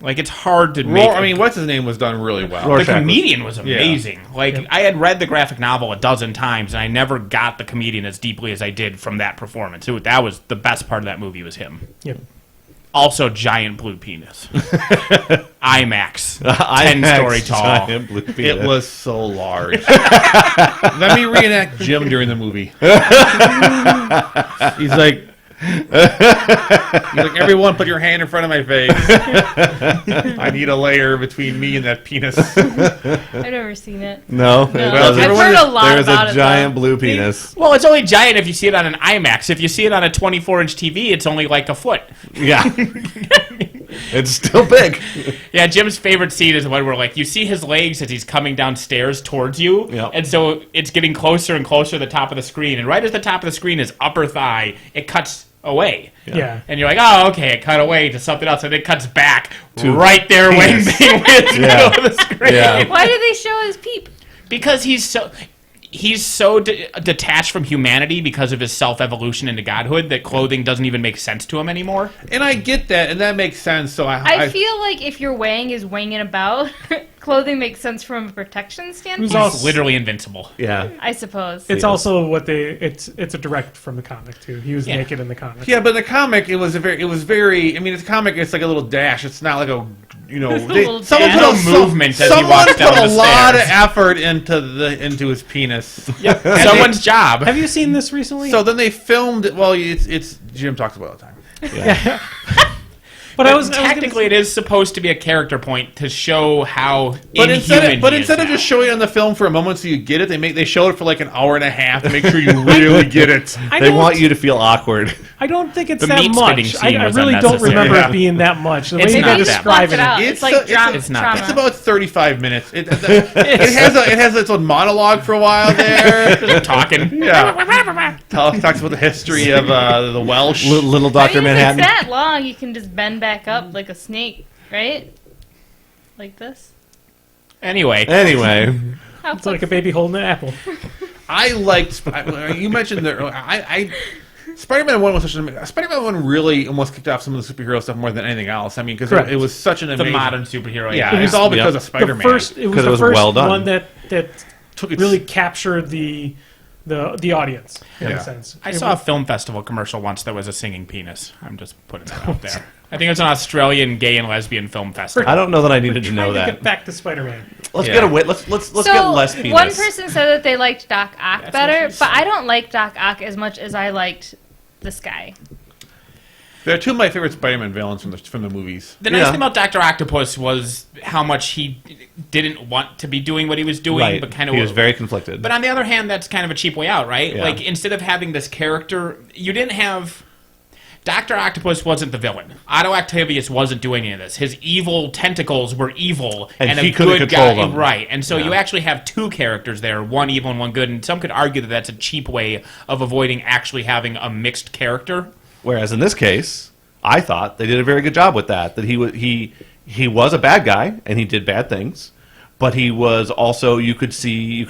Like, it's hard to make. I mean, what's his name was done really well. The comedian was amazing. Like, I had read the graphic novel a dozen times, and I never got the comedian as deeply as I did from that performance. That was the best part of that movie was him. Yep. Also, giant blue penis. IMAX. 10-story tall. Giant blue penis. It was so large. Let me reenact Jim during the movie. He's like, everyone put your hand in front of my face. I need a layer between me and that penis. I've never seen it. No, No. it doesn't. I've heard a lot There's about a it, giant though. blue penis. Well, it's only giant if you see it on an IMAX. If you see it on a 24-inch TV, it's only like a foot. Yeah. It's still big. Yeah, Jim's favorite scene is the one where, like, you see his legs as he's coming downstairs towards you, Yep. and so it's getting closer and closer to the top of the screen, and right as the top of the screen is upper thigh, it cuts away. Yeah. And you're like, oh, okay, it cut away to something else, and it cuts back to right there when penis. being with the middle of the screen. Yeah. Why do they show his peep? Because he's so detached from humanity because of his self-evolution into godhood that clothing doesn't even make sense to him anymore. And I get that, and that makes sense. So I feel like if your Wang is wanging about, clothing makes sense from a protection standpoint. He's literally invincible. Yeah. I suppose. It's also it's a direct from the comic too. He was naked in the comic. Yeah, but in the comic, it was very. I mean, it's a comic. It's like a little dash. It's not like a. little someone dash. put Little movement as he someone walks put down a the lot of stairs. effort into his penis. Yep. Someone's job. Have you seen this recently? So then they filmed. Well, it's Jim talks about it all the time. but I was Technically, it is supposed to be a character point to show how But inhuman instead of just showing it on the film for a moment so you get it, they show it for like an hour and a half to make sure you really get it. They want you to feel awkward. I don't think it's The that meat spitting much. scene I was really don't unnecessary. remember Yeah. it being that much. The It's way not they're that. describing It out. it. It's like drama. it's not trauma. It's about 35 minutes. It has its own monologue for a while there. talking. Yeah, talks about the history of the Welsh. Little I Dr. mean, if Manhattan. it's that long, you can just bend back up like a snake, right? Like this. Anyway, How It's like a baby holding an apple. I liked. You mentioned that. Spider-Man 1 was such an. Spider-Man 1 really almost kicked off some of the superhero stuff more than anything else. I mean, because Correct. it was such an the amazing. modern superhero. Yeah, it's all because of The Spider-Man. first, it was Because it the was first well done. one that Took its- really captured the audience in Yeah. a sense. I saw a film festival commercial once that was a singing penis. I'm just putting that out there. I think it was an Australian gay and lesbian film festival. I don't know that I needed to know Trying to that. get back to Spider-Man. Let's Yeah. get away. Let's so get less penis. one person said that they liked Doc Ock That's better, what she but said. I don't like Doc Ock as much as I liked this guy. They're two of my favorite Spider-Man villains from the movies. The nice Yeah. thing about Dr. Octopus was how much he didn't want to be doing what he was doing, Right. but kind of He was very conflicted. But on the other hand, that's kind of a cheap way out, right? Yeah. Like, instead of having this character, you didn't have... Dr. Octopus wasn't the villain. Otto Octavius wasn't doing any of this. His evil tentacles were evil, And a he couldn't good control guy, them. right? And so Yeah. you actually have two characters there, one evil and one good. And some could argue that that's a cheap way of avoiding actually having a mixed character. Whereas in this case, I thought they did a very good job with that. That he was a bad guy and he did bad things, but he was also you could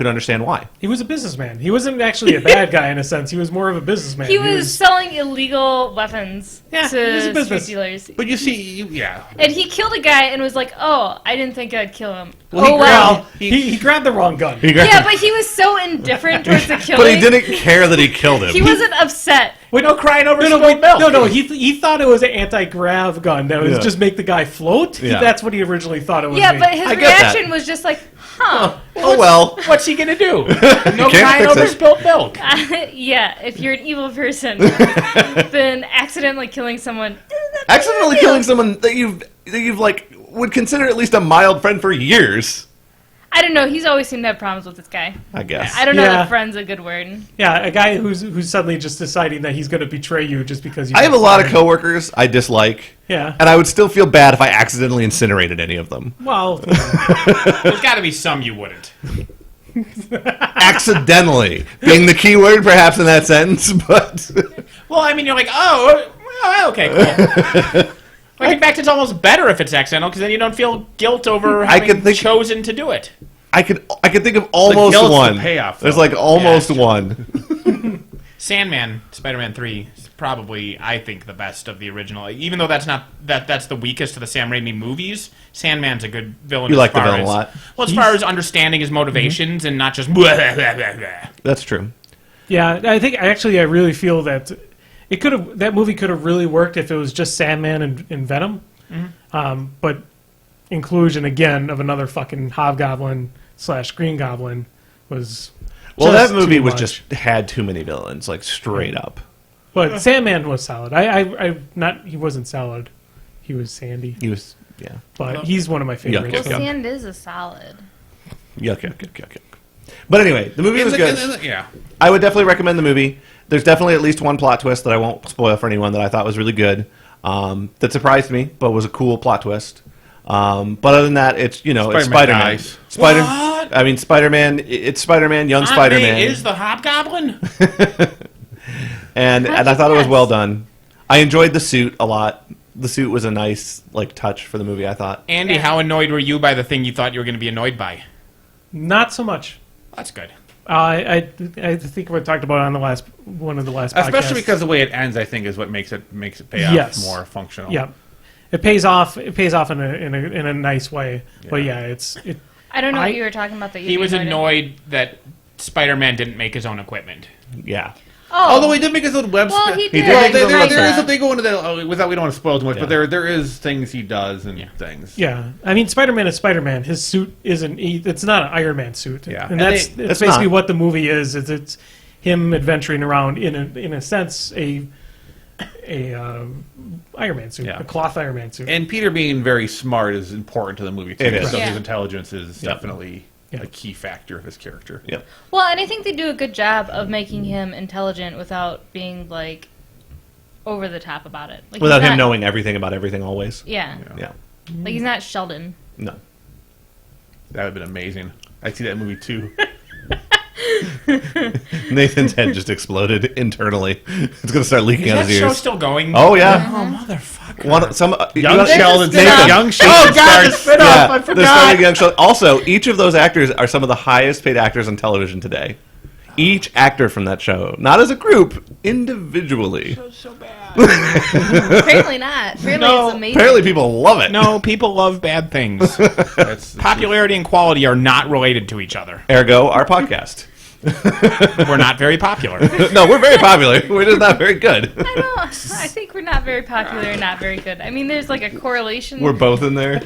understand why. He was a businessman. He wasn't actually a bad guy in a sense. He was more of a businessman. He was selling illegal weapons Yeah, to he was a business. street dealers. But you see, yeah. And he killed a guy and was like, "Oh, I didn't think I'd kill him." Well, he oh grabbed- wow. He grabbed the wrong gun. Yeah, but he was so indifferent towards the killing. But he didn't care that he killed him. He wasn't upset. Wait, no crying over No, spilled milk. no. He thought it was an anti-grav gun that was Yeah. just make the guy float. Yeah. That's what he originally thought it was. Yeah, but his I get that. reaction was just like, "Huh." Oh well. What's he gonna do? No Can't crying fix over it. spilled milk. Yeah, if you're an evil person, then accidentally killing someone. Accidentally killing someone that you've like would consider at least a mild friend for years. I don't know. He's always seemed to have problems with this guy. I guess. I don't know Yeah. if friend's a good word. Yeah, a guy who's suddenly just deciding that he's going to betray you just because you. I have a lot of coworkers I dislike, Yeah. and I would still feel bad if I accidentally incinerated any of them. Well, There's got to be some you wouldn't. Accidentally being the key word, perhaps, in that sentence, but Well, I mean, you're like, oh, okay, cool. Like, in fact, it's almost better if it's accidental because then you don't feel guilt over having chosen to do it. I could think of almost guilt's the one. payoff, There's though. like almost Yeah, one. Sandman, Spider-Man 3 is probably, I think, the best of the original. Even though that's the weakest of the Sam Raimi movies, Sandman's a good villain. You as like the far villain a as- lot. Well, as far as understanding his motivations and not just blah, blah, blah, blah. That's true. yeah, I really feel that that movie could have really worked if it was just Sandman and Venom. But inclusion again of another fucking Hobgoblin / Green Goblin was. Well, just that movie too was much. just had too many villains, like straight up. But Sandman was solid. I not he wasn't solid. He was sandy, He was, yeah. but he's one of my favorites. Yuck, Well, yuck. sand is a solid. Yuck. But anyway, the movie was good. Yeah. I would definitely recommend the movie. There's definitely at least one plot twist that I won't spoil for anyone that I thought was really good. That surprised me, but was a cool plot twist. But other than that, it's it's Spider-Man Spider-Man. dies. I mean, Spider-Man. It's Spider-Man, young Aunt Spider-Man, May is the Hobgoblin? and I thought it was well done. I enjoyed the suit a lot. The suit was a nice touch for the movie, I thought. Andy, how annoyed were you by the thing you thought you were going to be annoyed by? Not so much. That's good. I think we talked about it on one of the last podcasts. Especially because the way it ends, I think, is what makes it pay off Yes. more functional. Yeah, it pays off. It pays off in a nice way. But yeah, it. I don't know what you were talking about. That He was annoyed that Spider-Man didn't make his own equipment. Yeah. Oh, Although he did make his own website. well, he did. did make his There, own there, website. there is a, they go into that without we don't want to spoil too much, Yeah. but there is things he does and things. Yeah, I mean, Spider-Man is Spider-Man. His suit isn't. It's not an Iron Man suit. Yeah. and And that's they- it's It's basically not. what the movie is. It's him adventuring around in a sense a Iron Man suit, Yeah. a cloth Iron Man suit. And Peter being very smart is important to the movie too. It is. So Yeah. his intelligence is Yep. definitely Yeah. a key factor of his character. Yep. Well, and I think they do a good job of making him intelligent without being like over the top about it. Like, Without he's him not- knowing everything about everything always. Yeah. Yeah. Like he's not Sheldon. No. That would have been amazing. I'd see that movie too. Nathan's head just exploded internally. It's gonna start leaking Is out that his show ears. still going? Oh yeah. Oh, motherfucker. Young Sheldon. spin-off. Young Sheldon starts. Yeah, they're starting young Sheldon. Also, each of those actors are some of the highest paid actors on television today. Each actor from that show, not as a group, individually. So bad. Apparently not. Apparently it's amazing. Apparently, people love it. No, people love bad things. That's Popularity and quality are not related to each other. Ergo, our podcast. We're not very popular. No, we're very popular. We're just not very good. I think we're not very popular and not very good. I mean, there's like a correlation. We're both in there.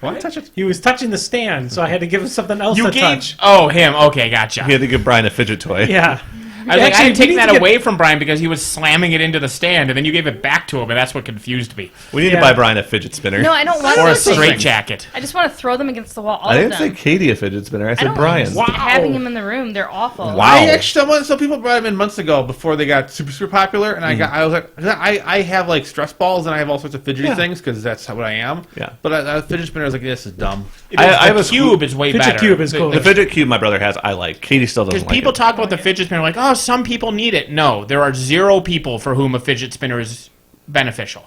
what? He was touching the stand, so I had to give him something else to touch. Oh, him. Okay, gotcha. He had to give Brian a fidget toy. Yeah. I was like, I Actually, had we taken need that to get- away from Brian because he was slamming it into the stand, and then you gave it back to him, and that's what confused me. We need to Yeah. buy Brian a fidget spinner. No, I don't want Or a those things. straight jacket. I just want to throw them against the wall. All I of didn't say them. Katie a fidget spinner. I I said don't Brian. like having them in the room. They're awful. Wow. I actually some people brought them in months ago before they got super popular, and I was like, I have like stress balls and I have all sorts of fidgety things because that's what I am. Yeah. But a fidget spinner, I was like, this is dumb. I have The a cube is way Fidget better. cube is cool. The fidget cube my brother has, I like. Katie still doesn't Because like people it. talk about the fidget spinner like, oh, some people need it. No, there are 0 people for whom a fidget spinner is beneficial.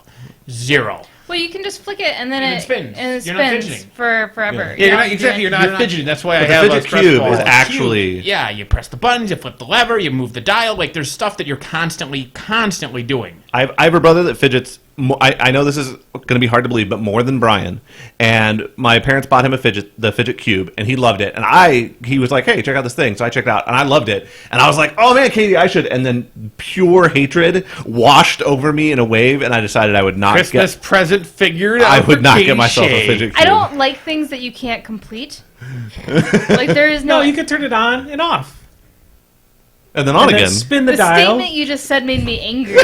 0. Well, you can just flick it and then And it it spins. and it You're not spins fidgeting. for forever. Yeah, you're not fidgeting. That's why I But the have a fidget stress cube ball. is actually... Yeah, you press the buttons, you flip the lever, you move the dial. Like, there's stuff that you're constantly doing. I have a brother that fidgets. I know this is going to be hard to believe, but more than Brian. And my parents bought him the fidget cube, and he loved it. And he was like, "Hey, check out this thing." So I checked it out, and I loved it. And I was like, "Oh man, Katie, I should." And then pure hatred washed over me in a wave, and I decided I would not Christmas present figured out I would for not Katie get myself a Shea. fidget cube. I don't like things that you can't complete. Like there is No, no. you can turn it on and off. And then on And then again. spin the the dial. statement you just said made me angry.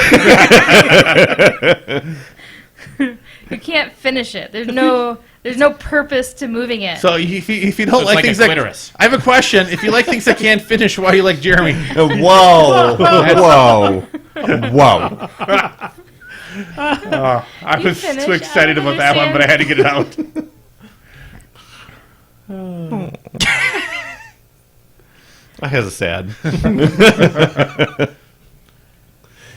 You can't finish it. There's no. There's no purpose to moving it. So if you don't like like things a clitoris. I have a question. If you like things that can't finish, why do you like Jeremy? Whoa. Whoa. Whoa. I You was finish? too I excited don't about that one, but I had to get it out. I has a sad.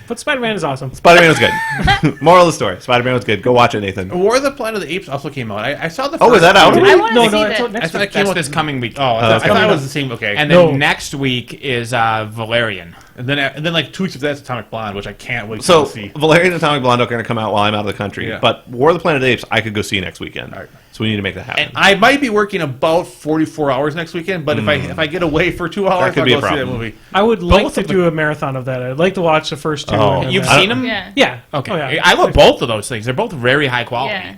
But Spider-Man is awesome. Spider-Man was good. Moral of the story: Spider-Man was good. Go watch it, Nathan. War of the Planet of the Apes also came out. I saw the Oh, first is that out? two. I want to see it's that. next I thought it week. came That's out this coming week. I coming thought it up. was the same. Okay, And and then No. next week is Valerian. then like 2 weeks of that's Atomic Blonde, which I can't wait So to see. Valerian and Atomic Blonde are going to come out while I'm out of the country. Yeah. But War of the Planet of the Apes, I could go see next weekend. All right. So we need to make that happen. And I might be working about 44 hours next weekend, but if I get away for 2 hours, could I'll be go a see that problem. movie. I would like Both to of the- do a marathon of that. I'd like to watch the first two. Oh. and You've then- seen them? Yeah. Yeah. Okay. Oh, yeah. I love both of those things. They're both very high quality. Yeah.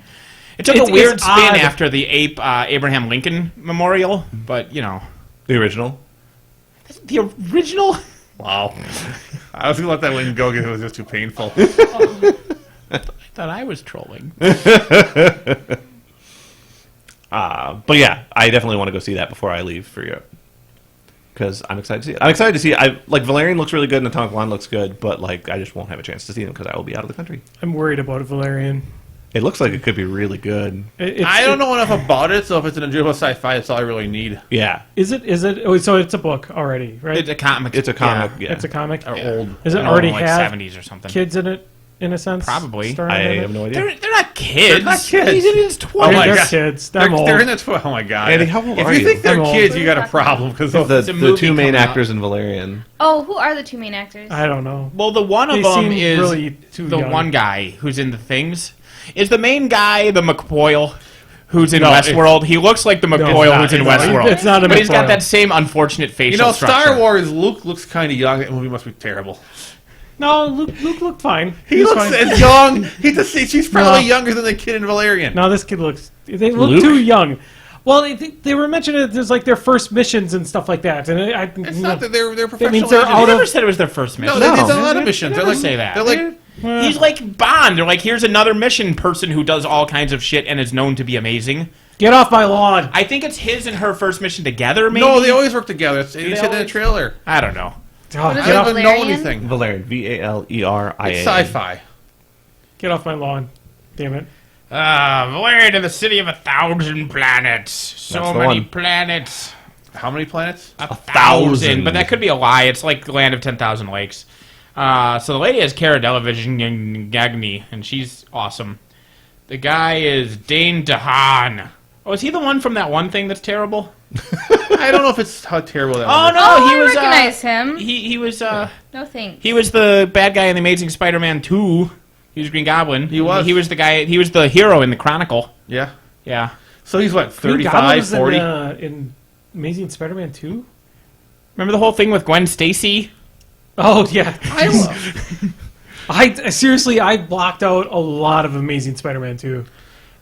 It took It's- a weird it's spin odd. after the Abraham Lincoln Memorial, but you know, The original. the original. Wow. I was going to let that one go because it was just too painful. I thought I was trolling. But yeah, I definitely want to go see that before I leave for Europe. Because I'm excited to see it. I'm excited to see it. Valerian looks really good and Atomic Blonde looks good, but like I just won't have a chance to see them because I will be out of the country. I'm worried about Valerian. It looks like it could be really good. I don't know enough about it, so if it's an enjoyable sci-fi, that's all I really need. Yeah. Is it? Oh, so it's a book already, right? It's a comic. It's a comic. Yeah. It's a comic. Or Yeah. old. Is it I don't know, already like have 70s or something? kids in it, in a sense? Probably. Starring I in it? have no idea. They're not kids. They're not kids. He's in his 20s. Oh my They're God. kids. They're, I'm old. they're in the oh my god. Andy, how old if are you you? think they're I'm old. kids, you got a problem because The a movie two main coming out. actors in Valerian. Oh, who are the two main actors? I don't know. Well, the one of They them seem is really too the young. one guy who's in the things. Is the main guy the McPoyle who's in No, Westworld? He looks like the McPoyle not. who's in No, Westworld. it's not a But he's got McPoyle. that same unfortunate facial you know structure. Star Wars. Luke looks kind of young. That movie must be terrible. No, Luke looked fine. He was looks fine. as young. She's probably No. younger than the kid in Valerian. No, this kid looks. They look Luke? too young. Well, they were mentioning it as like their first missions and stuff like that, and It's not that they're professional. means they're agents. out They of- never said it was their first mission. No, they've No. done a lot of missions. They're never like say that. They're like He's like Bond. They're like, here's another mission person who does all kinds of shit and is known to be amazing. Get off my lawn. I think it's his and her first mission together, maybe? no, they always work together. He they said in the always? trailer. I don't know. Oh, What is get it? off, I don't know Valerian? anything. Valerian. Valeria. It's sci-fi. get off my lawn. Damn it. Valerian in the city of 1,000 planets. So That's the many one. planets. How many planets? 1,000. But that could be a lie. It's like the land of 10,000 lakes. So the lady is Cara Delevingne, and she's awesome. The guy is Dane DeHaan. Oh, is he the one from that one thing that's terrible? I don't know if it's how terrible that Oh was. no, Oh, he I was. recognize him. He was. No thanks. He was the bad guy in the Amazing Spider-Man 2. He was Green Goblin. He was. He was the guy. He was the hero in the Chronicle. Yeah. Yeah. So he's what, Green Goblin 35, was 40? in Amazing Spider-Man 2? Remember the whole thing with Gwen Stacy? Oh, yeah. I seriously, I blocked out a lot of Amazing Spider-Man 2.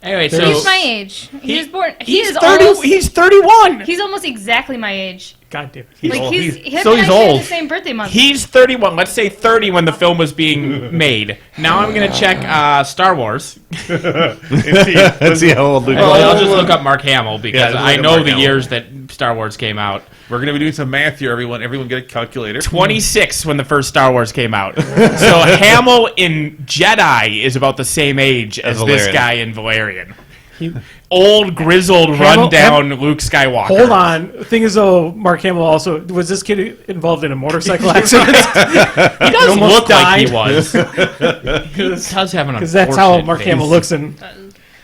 Anyway, so He's my age. He was born. He's is 30. almost. He's 31. He's almost exactly my age. God damn it. He's Like old. he's He's- him so and he's I share old. the same birthday month. He's 31. Let's say 30 when the film was being made. Now I'm gonna check Star Wars. Let's see how old Luke Well, is. I'll just look up Mark Hamill because just look I up know Mark the Hamill. years that Star Wars came out. We're going to be doing some math here, everyone. Everyone get a calculator. 26 when the first Star Wars came out. So Hamill in Jedi is about the same age as this Valerian. guy in Valerian. He- Old, grizzled, rundown Luke Skywalker. Hold on. Thing is, though, Mark Hamill also... Was this kid involved in a motorcycle accident? He does almost look like he died. was. He does have an Because that's how unfortunate Mark face. Hamill looks in...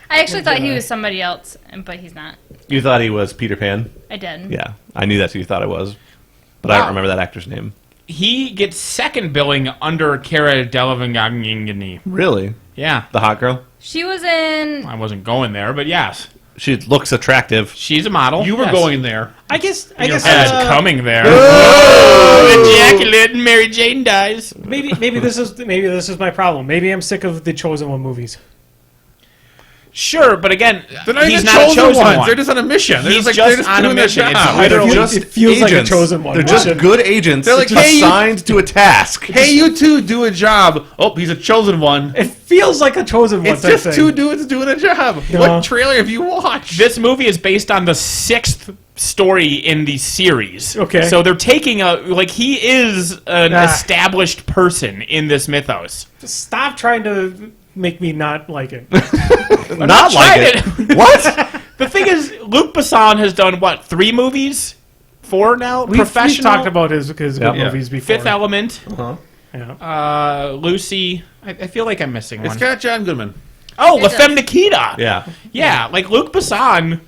I actually thought he was somebody else, but he's not. You thought he was Peter Pan? I did. Yeah, I knew that's who you thought it was, but I Wow. don't remember that actor's name. He gets second billing under Cara Delevingne. Really? Yeah, The hot girl? She was in. I wasn't going there, but yes, She looks attractive. she's a model. You were Yes. going there. I guess And coming there. Ejaculate and Mary Jane dies. maybe this is my problem. Maybe I'm sick of the Chosen One movies. Sure, but again, They're not he's even not a chosen one. They're just on a mission. They're He's just, just they're just on a doing their mission. It's job. literally just it feels like a agents. chosen one. They're just mission. good agents They're like, hey, you- assigned to a task. Hey, you two do a job. Oh, he's a chosen one. It feels like a chosen one. It's type just thing. two dudes doing a job. No. What trailer have you watched? This movie is based on the 6th story in the series. Okay. So they're taking he is an Ah. established person in this mythos. Stop trying to make me not like it. Not like trying it. What? The thing is, Luc Besson has done, 3 movies? 4 now? We've Professional? talked about his good Yeah. movies before. Fifth Element. Yeah. Lucy. I feel like I'm missing It's one. got John Goodman. Oh, La It Femme does. Nikita. Yeah. Yeah, Luc Besson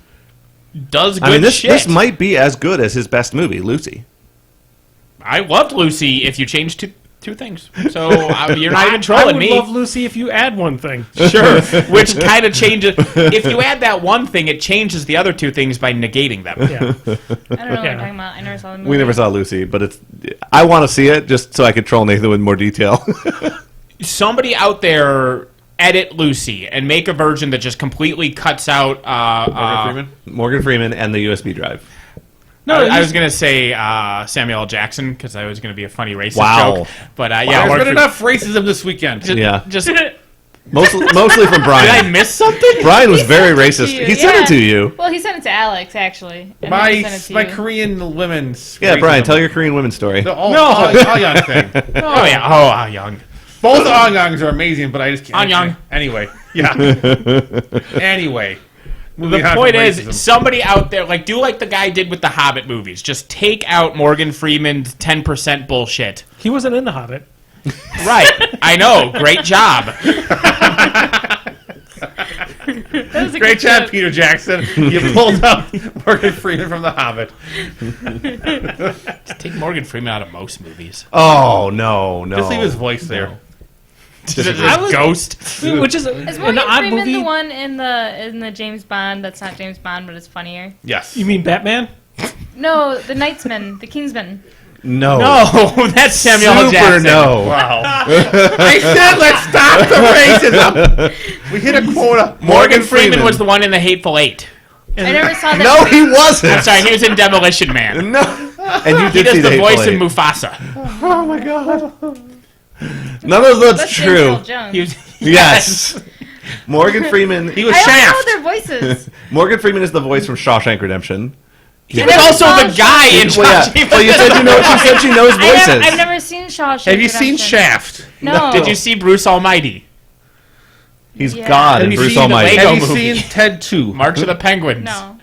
does good I mean, this shit. might be as good as his best movie, Lucy. I loved Lucy if you changed two things. So you're not even I trolling would me. love Lucy if you add one thing. Sure, which kind of changes. If you add that one thing, it changes the other 2 things by negating them. Yeah. I don't know what Yeah. you're talking about. I never saw the movie. We never saw Lucy, but I want to see it just so I could troll Nathan with more detail. Somebody out there edit Lucy and make a version that just completely cuts out. Morgan Freeman. Morgan Freeman and the USB drive. No, I was gonna say Samuel L. Jackson because I was gonna be a funny racist Wow. joke, but yeah, There's Morgan been enough racism this weekend. Yeah. Just did Mostly from I Brian. miss something? Brian was He very sent it racist. to you, He sent yeah. it to you. Well, he sent it to Alex, actually. And then he My sent it to my you. Korean women's. Yeah, Brian, racism. tell your Korean women story. The all young thing. Oh yeah, young. Both Ongongs are amazing, but I just can't. Anyang. Anyway, yeah. Anyway, moving The on point from is, racism. somebody out there, do like the guy did with the Hobbit movies. Just take out Morgan Freeman's 10% bullshit. He wasn't in The Hobbit. Right. I know. Great job. That was a Great good job, joke. Peter Jackson. You pulled up Morgan Freeman from The Hobbit. Just take Morgan Freeman out of most movies. Oh, no. Just leave his voice there. Just I was- ghost. Which is Is an Morgan odd Freeman movie. the one in the James Bond that's not James Bond, but it's funnier? Yes. You mean Batman? No, the Knightsman, the Kingsman. No. No, that's Samuel L. Super Jackson. no. Wow. I said let's stop the racism. We hit a quota. Morgan Freeman was the one in The Hateful Eight. I never saw that. No, movie. he wasn't. I'm sorry, he was in Demolition Man. No. And you He did does see the Hateful voice in Eight. Mufasa. Oh, my God. None of that's That's true. James Earl Jones. He was, Yes. Morgan Freeman. He was I Shaft. don't know their voices. Morgan Freeman is the voice from Shawshank Redemption. he I was never also saw the guy in Well, yeah. Shawshank. Well, you said she said she knows voices. I've never seen Shawshank Have you seen Redemption. Shaft? No. Did you see Bruce Almighty? He's Yeah. God Have and you Bruce seen the Almighty. Lego Have you movie. seen Ted 2? March of the Penguins. No.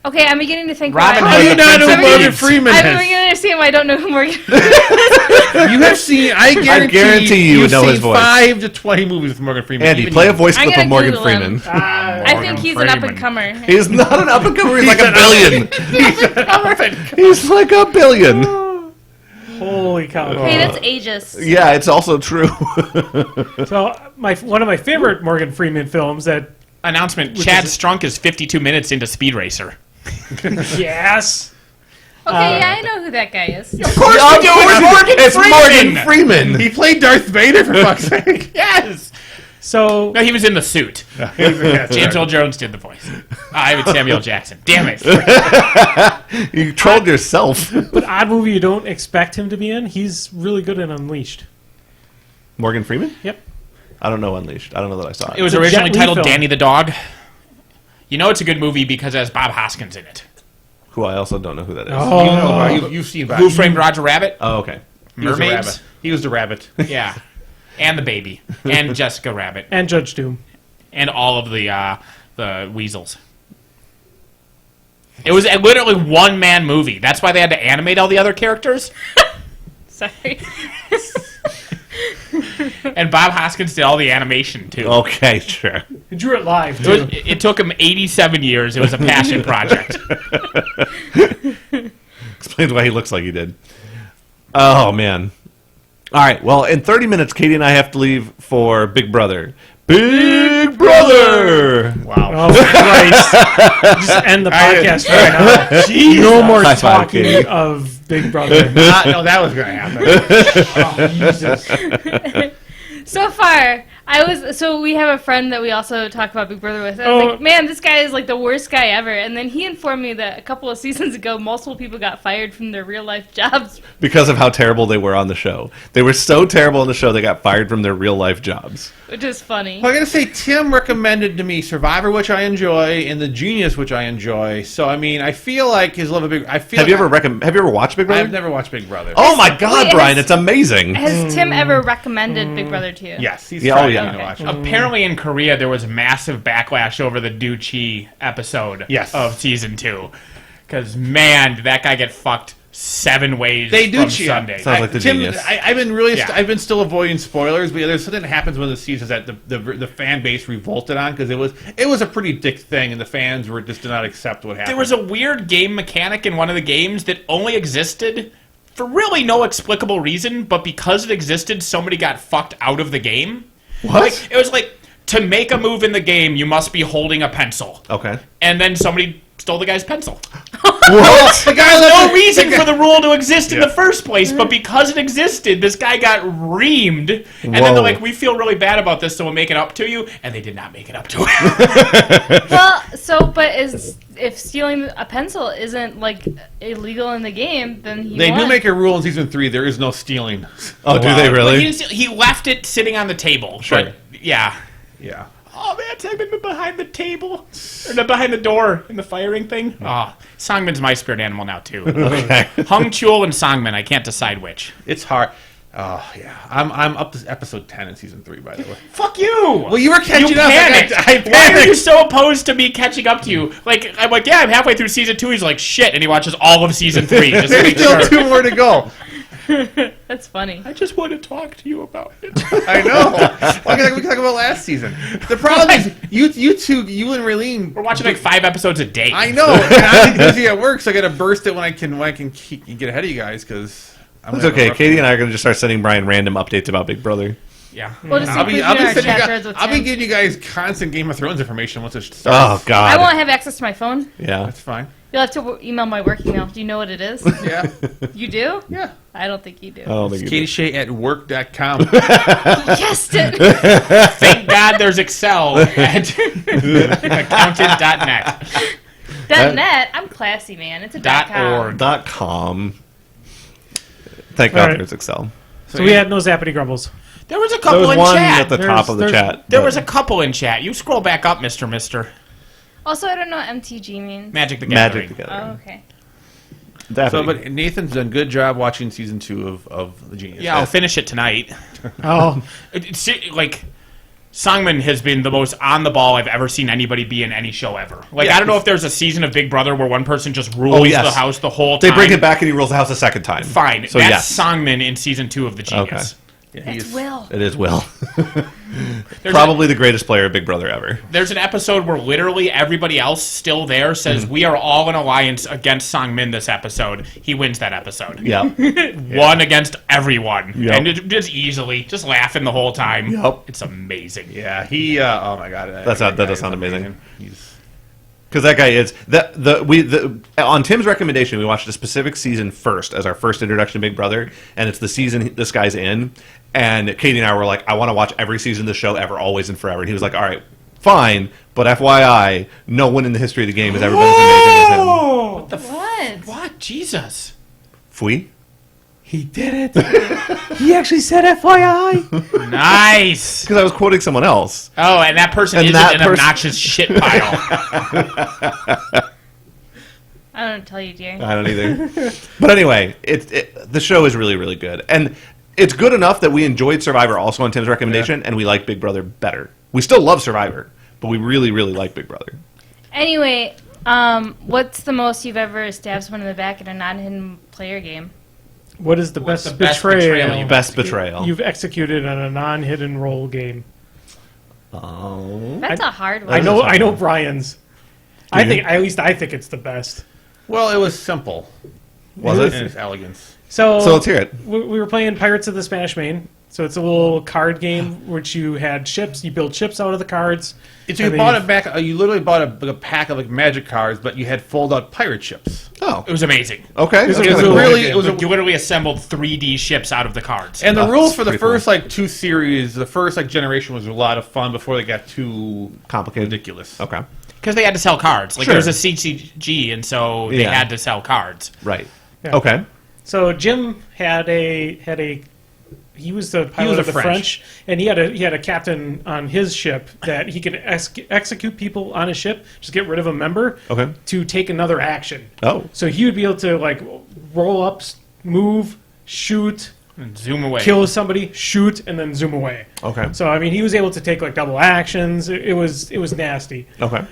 Okay, I'm beginning to think. Robin why- How do you The not know Prince who of Morgan Thieves. Freeman I'm is? beginning to see why I don't know who Morgan. You have seen, I guarantee you you've know his seen voice. 5 to 20 movies with Morgan Freeman. Andy, Even play you. a voice I'm clip gonna of Morgan Google him. Freeman. I think he's an up and comer. He's not an up and comer. He's like a billion. He's like a billion. Holy cow! Hey, that's ageist. Yeah, it's also true. So one of my favorite Morgan Freeman films that Announcement: Chad Strunk is 52 minutes into Speed Racer. yes. Okay, yeah, I know who that guy is. Of course we do. It's Morgan It's Freeman. Morgan Freeman. He played Darth Vader, for fuck's sake. Yes. So No, he was in the suit. James Earl Jones did the voice. I was Samuel Jackson. Damn it. You trolled yourself. but odd movie you don't expect him to be in. He's really good in Unleashed. Morgan Freeman? Yep. I don't know Unleashed. I don't know that I saw it. It was The originally Jet Li titled film. Danny the Dog. You know it's a good movie because it has Bob Hoskins in it. Who I also don't know who that is. Oh. You know, you've seen Who Framed Roger Rabbit? Oh, okay. He was the Mermaids? rabbit. He was the rabbit. Yeah. And the baby. And Jessica Rabbit. And Judge Doom. And all of the weasels. It was a literally one-man movie. That's why they had to animate all the other characters. Sorry. And Bob Hoskins did all the animation, too. Okay, sure. He drew it live It, too. was, it took him 87 years. It was a passion project. Explains why he looks like he did. Oh, man. All right, well, in 30 minutes, Katie and I have to leave for Big Brother. Big Brother! Wow. Oh Christ! Just end the podcast right now. No more High five, talking Katie. of Big Brother. No, that was going to happen. Oh, Jesus. So far, So we have a friend that we also talk about Big Brother with. And I was like, man, this guy is like the worst guy ever. And then he informed me that a couple of seasons ago, multiple people got fired from their real life jobs. Because of how terrible they were on the show. They were so terrible on the show, they got fired from their real life jobs. Which is funny. Well, I gotta say, Tim recommended to me Survivor, which I enjoy, and The Genius, which I enjoy. So, I mean, I feel like his love of Big... Have you ever watched Big Brother? I've never watched Big Brother. Oh my God, Wait, Brian, it's amazing. Has Tim ever recommended Big Brother to you? Yes, he's Yeah, tried oh, to yeah. watch it. Apparently in Korea there was massive backlash over the Chi episode Yes. of season 2. Because, man, did that guy get fucked 7 ways They do from cheat. Sunday. Sounds like the Tim, Genius. I've been really, Yeah. I've been still avoiding spoilers, but there's something that happens when the seasons that the fan base revolted on because it was a pretty dick thing, and the fans were just did not accept what happened. There was a weird game mechanic in one of the games that only existed for really no explicable reason, but because it existed, somebody got fucked out of the game. What? Like, it was like, to make a move in the game, you must be holding a pencil. Okay. And then somebody stole the guy's pencil. What? the guy No reason for the rule to exist in the first place, but because it existed, this guy got reamed. And then Whoa. they're like, we feel really bad about this, so we'll make it up to you. And they did not make it up to him. Well, but if stealing a pencil isn't like illegal in the game, then They do make a rule in season 3. There is no stealing. Oh, do they But really? he left it sitting on the table. Sure. But, yeah. Yeah. Oh man, Sangman been behind the table, or no, behind the door in the firing thing. Oh, Sangman's my spirit animal now too. Okay. Hung Chul and Sangman, I can't decide which. It's hard. Oh yeah, I'm up to episode 10 in season 3, by the way. Fuck you! Well, you were catching You up. panicked. I Why are you panicked. so opposed to me catching up to you? Like, I'm like, yeah, I'm halfway through season 2. He's like, shit, and he watches all of season 3. Just to There's make still sure. 2 more to go. That's funny. I just want to talk to you about it. I know. Why can't we talk about last season? The problem is, you two, you and Raylene. We're watching like 5 episodes a day. I know. And I'm busy at work, so I got to burst it when I can get ahead of you guys because. It's okay. Katie and I are going to just start sending Brian random updates about Big Brother. Yeah. We'll just I'll be include it in our sending chat you threads guys, with I'll be Tim. giving you guys constant Game of Thrones information once it Oh, starts. God. I won't have access to my phone. Yeah. That's fine. You'll have to email my work email. Do you know what it is? Yeah. You do? Yeah. I don't think you do. I don't think you Katie do. Shea at work.com. You guessed it. Thank God there's Excel at accountant.net. .net. I'm classy, man. It's a .com. .org. .com. Thank All God right. there's Excel. So we had no Zappity Grumbles. There was a There couple was in one chat. at the top of the There's- chat. There but- was a couple in chat. You scroll back up, Mister. Also, I don't know what MTG means. Magic the Gathering. Magic together. Oh, okay. So, but Nathan's done a good job watching season 2 of The Genius. Yeah, I'll finish it tonight. Oh, It's like Sangman has been the most on the ball I've ever seen anybody be in any show ever. Like Yeah. I don't know if there's a season of Big Brother where one person just rules yes. the house the whole They time. bring it back and he rules the house a second time. Fine. So That's yes. Sangman in season 2 of The Genius. Okay. Yeah, That's Will. It is Will. There's Probably the greatest player of Big Brother ever. There's an episode where literally everybody else still there says we are all in alliance against Sangmin this episode. He wins that episode. Yeah. One against everyone. Yep. And it just easily, just laughing the whole time. Yep. It's amazing. Yeah, he. Oh my God, That does guy sound is amazing. He's Because that guy is on Tim's recommendation, we watched a specific season first as our first introduction to Big Brother, and it's the season this guy's in. And Katie and I were like, I want to watch every season of the show ever, always and forever. And he was like, all right, fine, but FYI, no one in the history of the game has ever been as amazing as him. What the What? What? Jesus. Fui? he did it. He actually said FYI. Nice. Because I was quoting someone else. Oh, and that person And isn't that an person- obnoxious shit pile. I don't tell you, dear. I don't either. But anyway, the show is really, really good. And it's good enough that we enjoyed Survivor also on Tim's recommendation, and we like Big Brother better. We still love Survivor, but we really, really like Big Brother. Anyway, what's the most you've ever stabbed someone in the back in a non-hidden player game? What is the What's best the best betrayal? betrayal you've Best betrayal. You've executed on a non-hidden role game. Oh. That's a hard one. I know. is a tough I know one. Brian's. Do I you? think. At least I think it's the best. well, it was simple. Was in it? its elegance? So So let's hear it. we were playing Pirates of the Spanish Main. So it's a little card game which you had ships. You build ships out of the cards. So you bought it back. You literally bought a pack of like magic cards, but you had fold-out pirate ships. Oh, It was amazing. okay. This Okay. is It was really really, good. it was a, You literally assembled 3D ships out of the cards. and the Oh, rules for the pretty cool. first like 2 series, the first like generation was a lot of fun before they got too Complicated. ridiculous. Okay. Because they had to sell cards. Like, Sure. there was a CCG, and so they Yeah. had to sell cards. Right. Yeah. Okay. So Jim had a he was the pilot was a of the French, and he had a captain on his ship that he could execute people on his ship, just get rid of a member, Okay. to take another action. Oh. So he would be able to like roll up, move, shoot, And zoom away. kill somebody, shoot, and then zoom away. Okay. So I mean, he was able to take like double actions. It was nasty, Okay.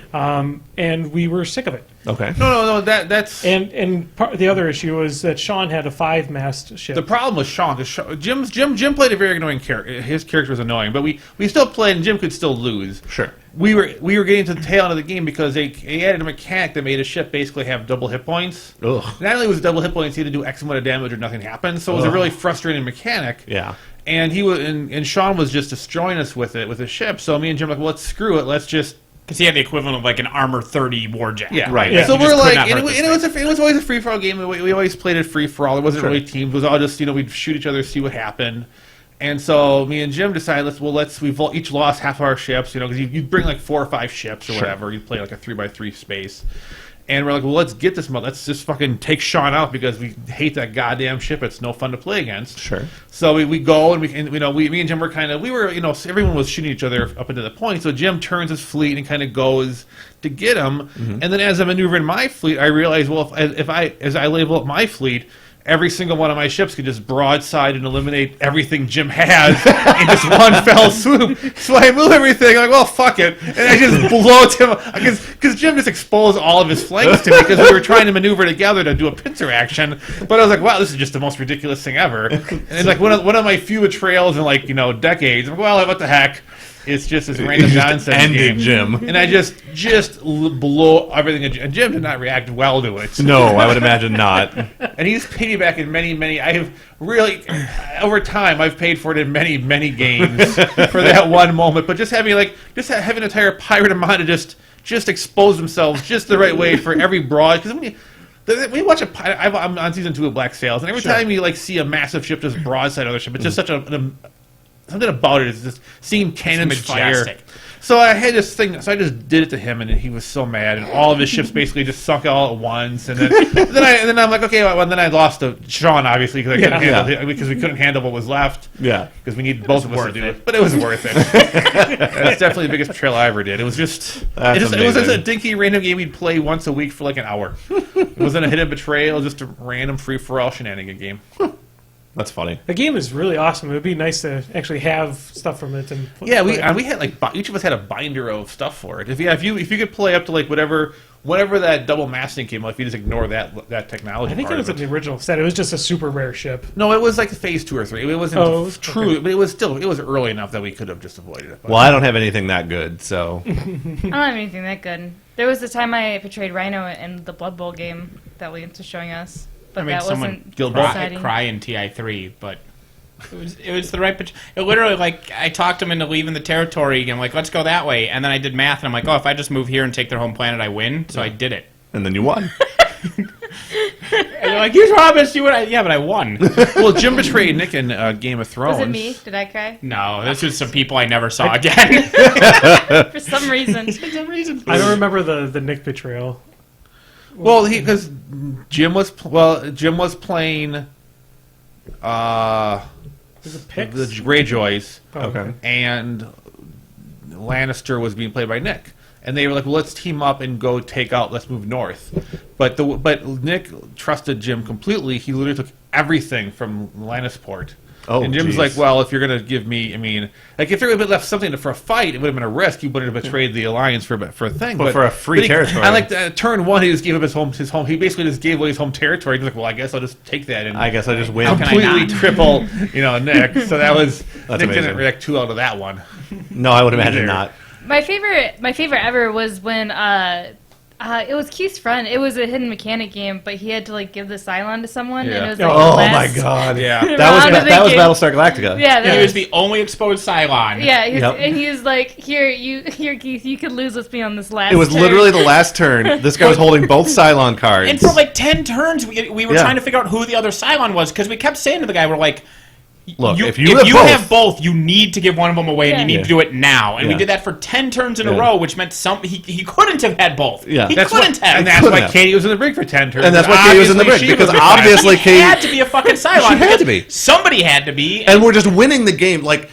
and we were sick of it. Okay. No, that's And the other issue was that Sean had a 5-mast ship. the problem with Sean. Because Jim played a very annoying character. His character was annoying, but we still played, and Jim could still lose. Sure. We were getting to the tail end of the game because they added a mechanic that made a ship basically have double hit points. Ugh. Not only was it double hit points, he had to do X amount of damage or nothing happened. So it was a Ugh. really frustrating mechanic. Yeah. And he was, and Sean was just destroying us with his ship. So me and Jim were like, well, let's screw it. Let's just Because he had the equivalent of like an Armor 30 Warjack. yeah, Right. Yeah. So You just we're could like, not and hurt it was always a free for all game. We always played it free for all. It wasn't Sure. really teams. It was all just we'd shoot each other, see what happened. And so me and Jim decided we've each lost half of our ships. Because you'd bring like 4 or 5 ships or Sure. whatever. You'd play like a 3x3 space. And we're like, well, let's get this. Let's just fucking take Sean out because we hate that goddamn ship. It's no fun to play against. Sure. So we go and me and Jim were everyone was shooting each other up into the point. So Jim turns his fleet and kind of goes to get him. Mm-hmm. And then as I'm maneuvering my fleet, I realize, well, as I label up my fleet, every single one of my ships could just broadside and eliminate everything Jim has in just one fell swoop. So I move everything. I'm like, well, fuck it. And I just blow Tim. Because Jim just exposed all of his flanks to me because we were trying to maneuver together to do a pincer action. But I was like, wow, this is just the most ridiculous thing ever. And it's like one of my few betrayals in decades. I'm like, well, what the heck? It's just this random nonsense ended game. Jim. And I just blow everything. And Jim did not react well to it. No, I would imagine not. And he's piggyback in many. I have really, over time, I've paid for it in many games for that one moment. But just having an entire pirate armada just expose themselves just the right way for every broad. Because when you watch I'm on season 2 of Black Sails, and every time you see a massive ship just broadside other ship, it's just such something about it is just seeing cannons fire. majestic. So I had this thing. So I just did it to him, and he was so mad, and all of his ships basically just sunk all at once. And then I'm like, okay, well, and then I lost to Sean obviously because we couldn't handle what was left. Yeah. Because we needed both of us to do it, but it was worth it. That's definitely the biggest betrayal I ever did. It was just That's it was just a amazing. dinky random game we'd play once a week for like an hour. It wasn't a hidden betrayal, just a random free for all shenanigan game. That's funny. The game is really awesome. It would be nice to actually have stuff from it. And Yeah, we play. had each of us had a binder of stuff for it. If you could play up to whatever that double masting came out, if you just ignore that technology. I think it part was of in the original set. It was just a super rare ship. No, it was like phase 2 or 3. It wasn't true, okay. but it was early enough that we could have just avoided it. But Well, I don't have anything that good, so I don't have anything that good. There was the time I portrayed Rhino in the Blood Bowl game that Lance was showing us, but I made that someone wasn't Gilbert exciting. cry in TI3, but it was the right. It literally, like, I talked him into leaving the territory, and I'm like, let's go that way. And then I did math, and I'm like, oh, if I just move here and take their home planet, I win. So I did it. and then you won. And you're like, you promised you would. Yeah, but I won. well, Jim betrayed Nick in Game of Thrones. Was it me? Did I cry? No, this was some people I never saw again. For some reason. I don't remember the Nick betrayal. Well, because Jim was playing Was it Pix? the Greyjoys, Oh, Okay. and Lannister was being played by Nick. And they were like, well, let's team up and go let's move north. But Nick trusted Jim completely. He literally took everything from Lannisport. Oh, and Jim's geez. like, well, if you're going to give me, if there would have been left something for a fight, it would have been a risk. He wouldn't have betrayed the alliance for a thing. But for a free territory. I like turn 1, he just gave up his home. He basically just gave away his home territory. He was like, well, I guess I'll just take that. And I guess I just win. How can I completely not? triple, Nick. So that was That's Nick amazing. didn't react too out of that one. No, I would imagine Either. not. My favorite ever was when It was Keith's friend. It was a hidden mechanic game, but he had to like give the Cylon to someone, and Yeah. it was like Oh the my last god. Yeah. round of the That was game. Battlestar Galactica. Yeah, that He was, was the only exposed Cylon. yeah, Yep. and he was like, here, Keith, you could lose with me on this last. It was turn." literally the last turn. This guy was holding both Cylon cards. And for like 10 turns, we were Yeah. trying to figure out who the other Cylon was, because we kept saying to the guy, we're like, Look, if if you you have have both, you need to give one of them away, and Yeah. you need to do it now. And we Yeah. did that for 10 turns in a Yeah. row, which meant he couldn't have had both. Yeah. He That's couldn't have. and that's Couldn't why have. Katie was in the brig for 10 turns. And that's why Katie was in the Obviously brig, she because was with obviously He Katie... had to be a fucking Cylon. She had because to be. Somebody had to be. And we're just winning the game. Like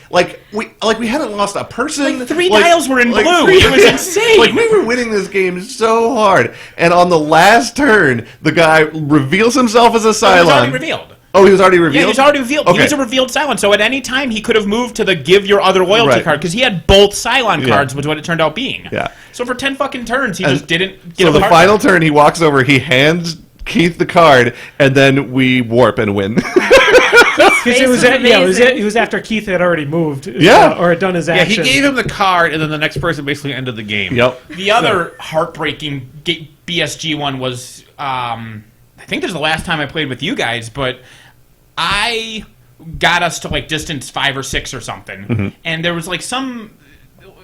we hadn't lost a person. Like, three dials were in blue. It was insane. Like we were winning this game so hard. And on the last turn, the guy reveals himself as a Cylon. He was already revealed. Oh, he was already revealed? Yeah, he was already revealed. Okay. He was a revealed Cylon. So at any time, he could have moved to the give your other loyalty Right. card, because he had both Cylon Yeah. cards, was what it turned out being. Yeah. So for 10 fucking turns, he And just didn't get So a the part final card. turn, he walks over, he hands Keith the card, and then we warp and win. Because it was, Face was amazing. it was after Keith had already moved, Yeah. or had done his Yeah, he action. gave him the card, and then the next person basically ended the game. Yep. The other heartbreaking BSG one was, I think this is the last time I played with you guys, but I got us to like distance 5 or 6 or something, and there was like some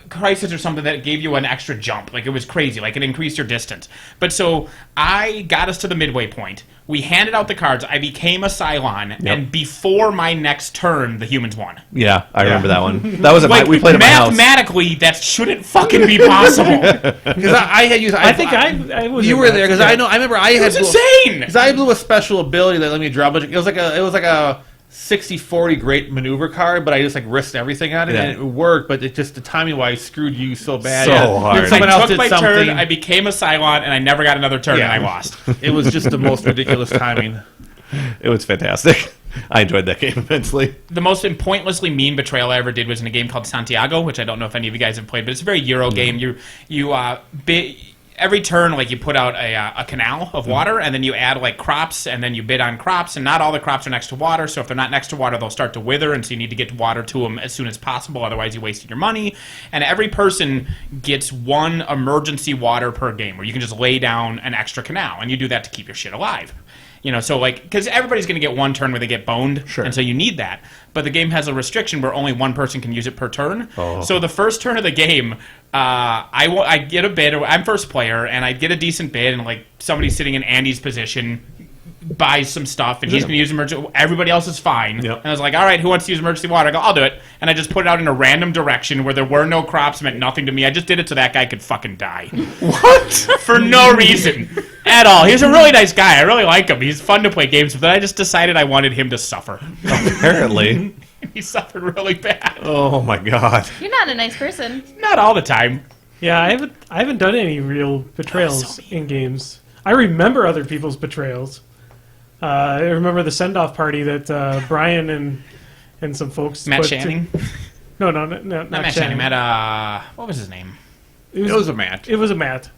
crisis or something that gave you an extra jump. Like, it was crazy. Like, it increased your distance. But so I got us to the midway point. We handed out the cards. I became a Cylon, and before my next turn, the humans won. Yeah, I remember that one. That was Like, we played at my house. mathematically, that shouldn't fucking be possible. Because I had used. I think I was. You in were that. there because I know. I remember I It had was insane. because I blew a special ability that let me draw. But it was like a 60-40 great maneuver card, but I just like risked everything on it, Yeah. and it worked. But it just the timing wise screwed you so bad. So hard. Then someone I else took did my something. turn, I became a Cylon, and I never got another turn, Yeah. and I lost. It was just the most ridiculous timing. It was fantastic. I enjoyed that game immensely. The most pointlessly mean betrayal I ever did was in a game called Santiago, which I don't know if any of you guys have played, but it's a very Euro game. Every turn, like, you put out a canal of water, and then you add like crops, and then you bid on crops, and not all the crops are next to water. So if they're not next to water, they'll start to wither, and so you need to get water to them as soon as possible. Otherwise, you wasted your money. And every person gets one emergency water per game, where you can just lay down an extra canal, and you do that to keep your shit alive. You know, so like, because everybody's going to get one turn where they get boned, Sure. and so you need that. But the game has a restriction where only one person can use it per turn. Oh. So the first turn of the game, I get a bid. I'm first player, and I get a decent bid, and like somebody's sitting in Andy's position buys some stuff, and he's going to use emergency. Everybody else is fine. Yep. And I was like, all right, who wants to use emergency water? I go, I'll do it. And I just put it out in a random direction where there were no crops, meant nothing to me. I just did it so that guy could fucking die. What? For no reason at all. He's a really nice guy. I really like him. He's fun to play games with. I just decided I wanted him to suffer. Apparently. He suffered really bad. Oh my god. You're not a nice person. Not all the time. Yeah, I haven't done any real betrayals in games. I remember other people's betrayals. I remember the send-off party that Brian and some folks. Matt put Channing? No, Not Matt Channing. Matt, what was his name? It It was a match. It was a Matt.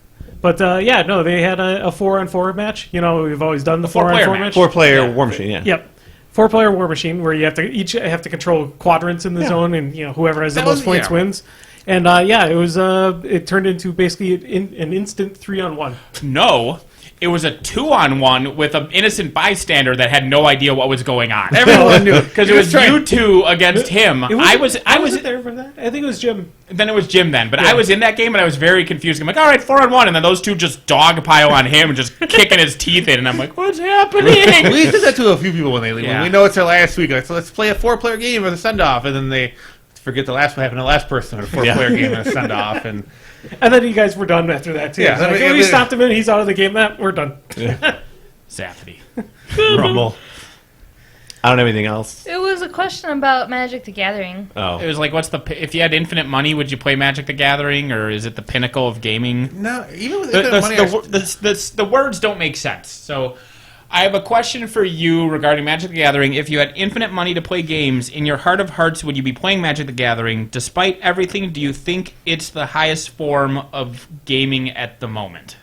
But yeah, no, they had a 4-on-4 match. You know, we've always done the four-player 4-on-4 match. match. 4-player Yeah. Warmachine, yeah. Yep. 4-player Warmachine, where you each have to control quadrants in the zone, and whoever has the That most was- points yeah. wins. And it was it turned into basically an instant 3-on-1. No. It was a 2-on-1 with an innocent bystander that had no idea what was going on. Everyone knew Because it was you two against him. I was there for that. I think it was Jim. Then it was Jim then. But I was in that game, and I was very confused. I'm like, all right, 4-on-1. And then those two just dogpile on him and just kicking his teeth in. And I'm like, what's happening? We did that to a few people when they leave. Yeah. When we know it's their last week, like, so let's play a 4-player game with a send-off, and then they forget the last what happened to the last person in a 4-player game and a send-off, and And then you guys were done after that, too. Yeah, It's like, I mean, oh, I we mean- stopped him in, he's out of the game, we're done. Zappity. Rumble. I don't have anything else. It was a question about Magic the Gathering. Oh. It was like, if you had infinite money, would you play Magic the Gathering, or is it the pinnacle of gaming? no, even with infinite money, The words don't make sense. So I have a question for you regarding Magic the Gathering. If you had infinite money to play games, in your heart of hearts, would you be playing Magic the Gathering? Despite everything, do you think it's the highest form of gaming at the moment?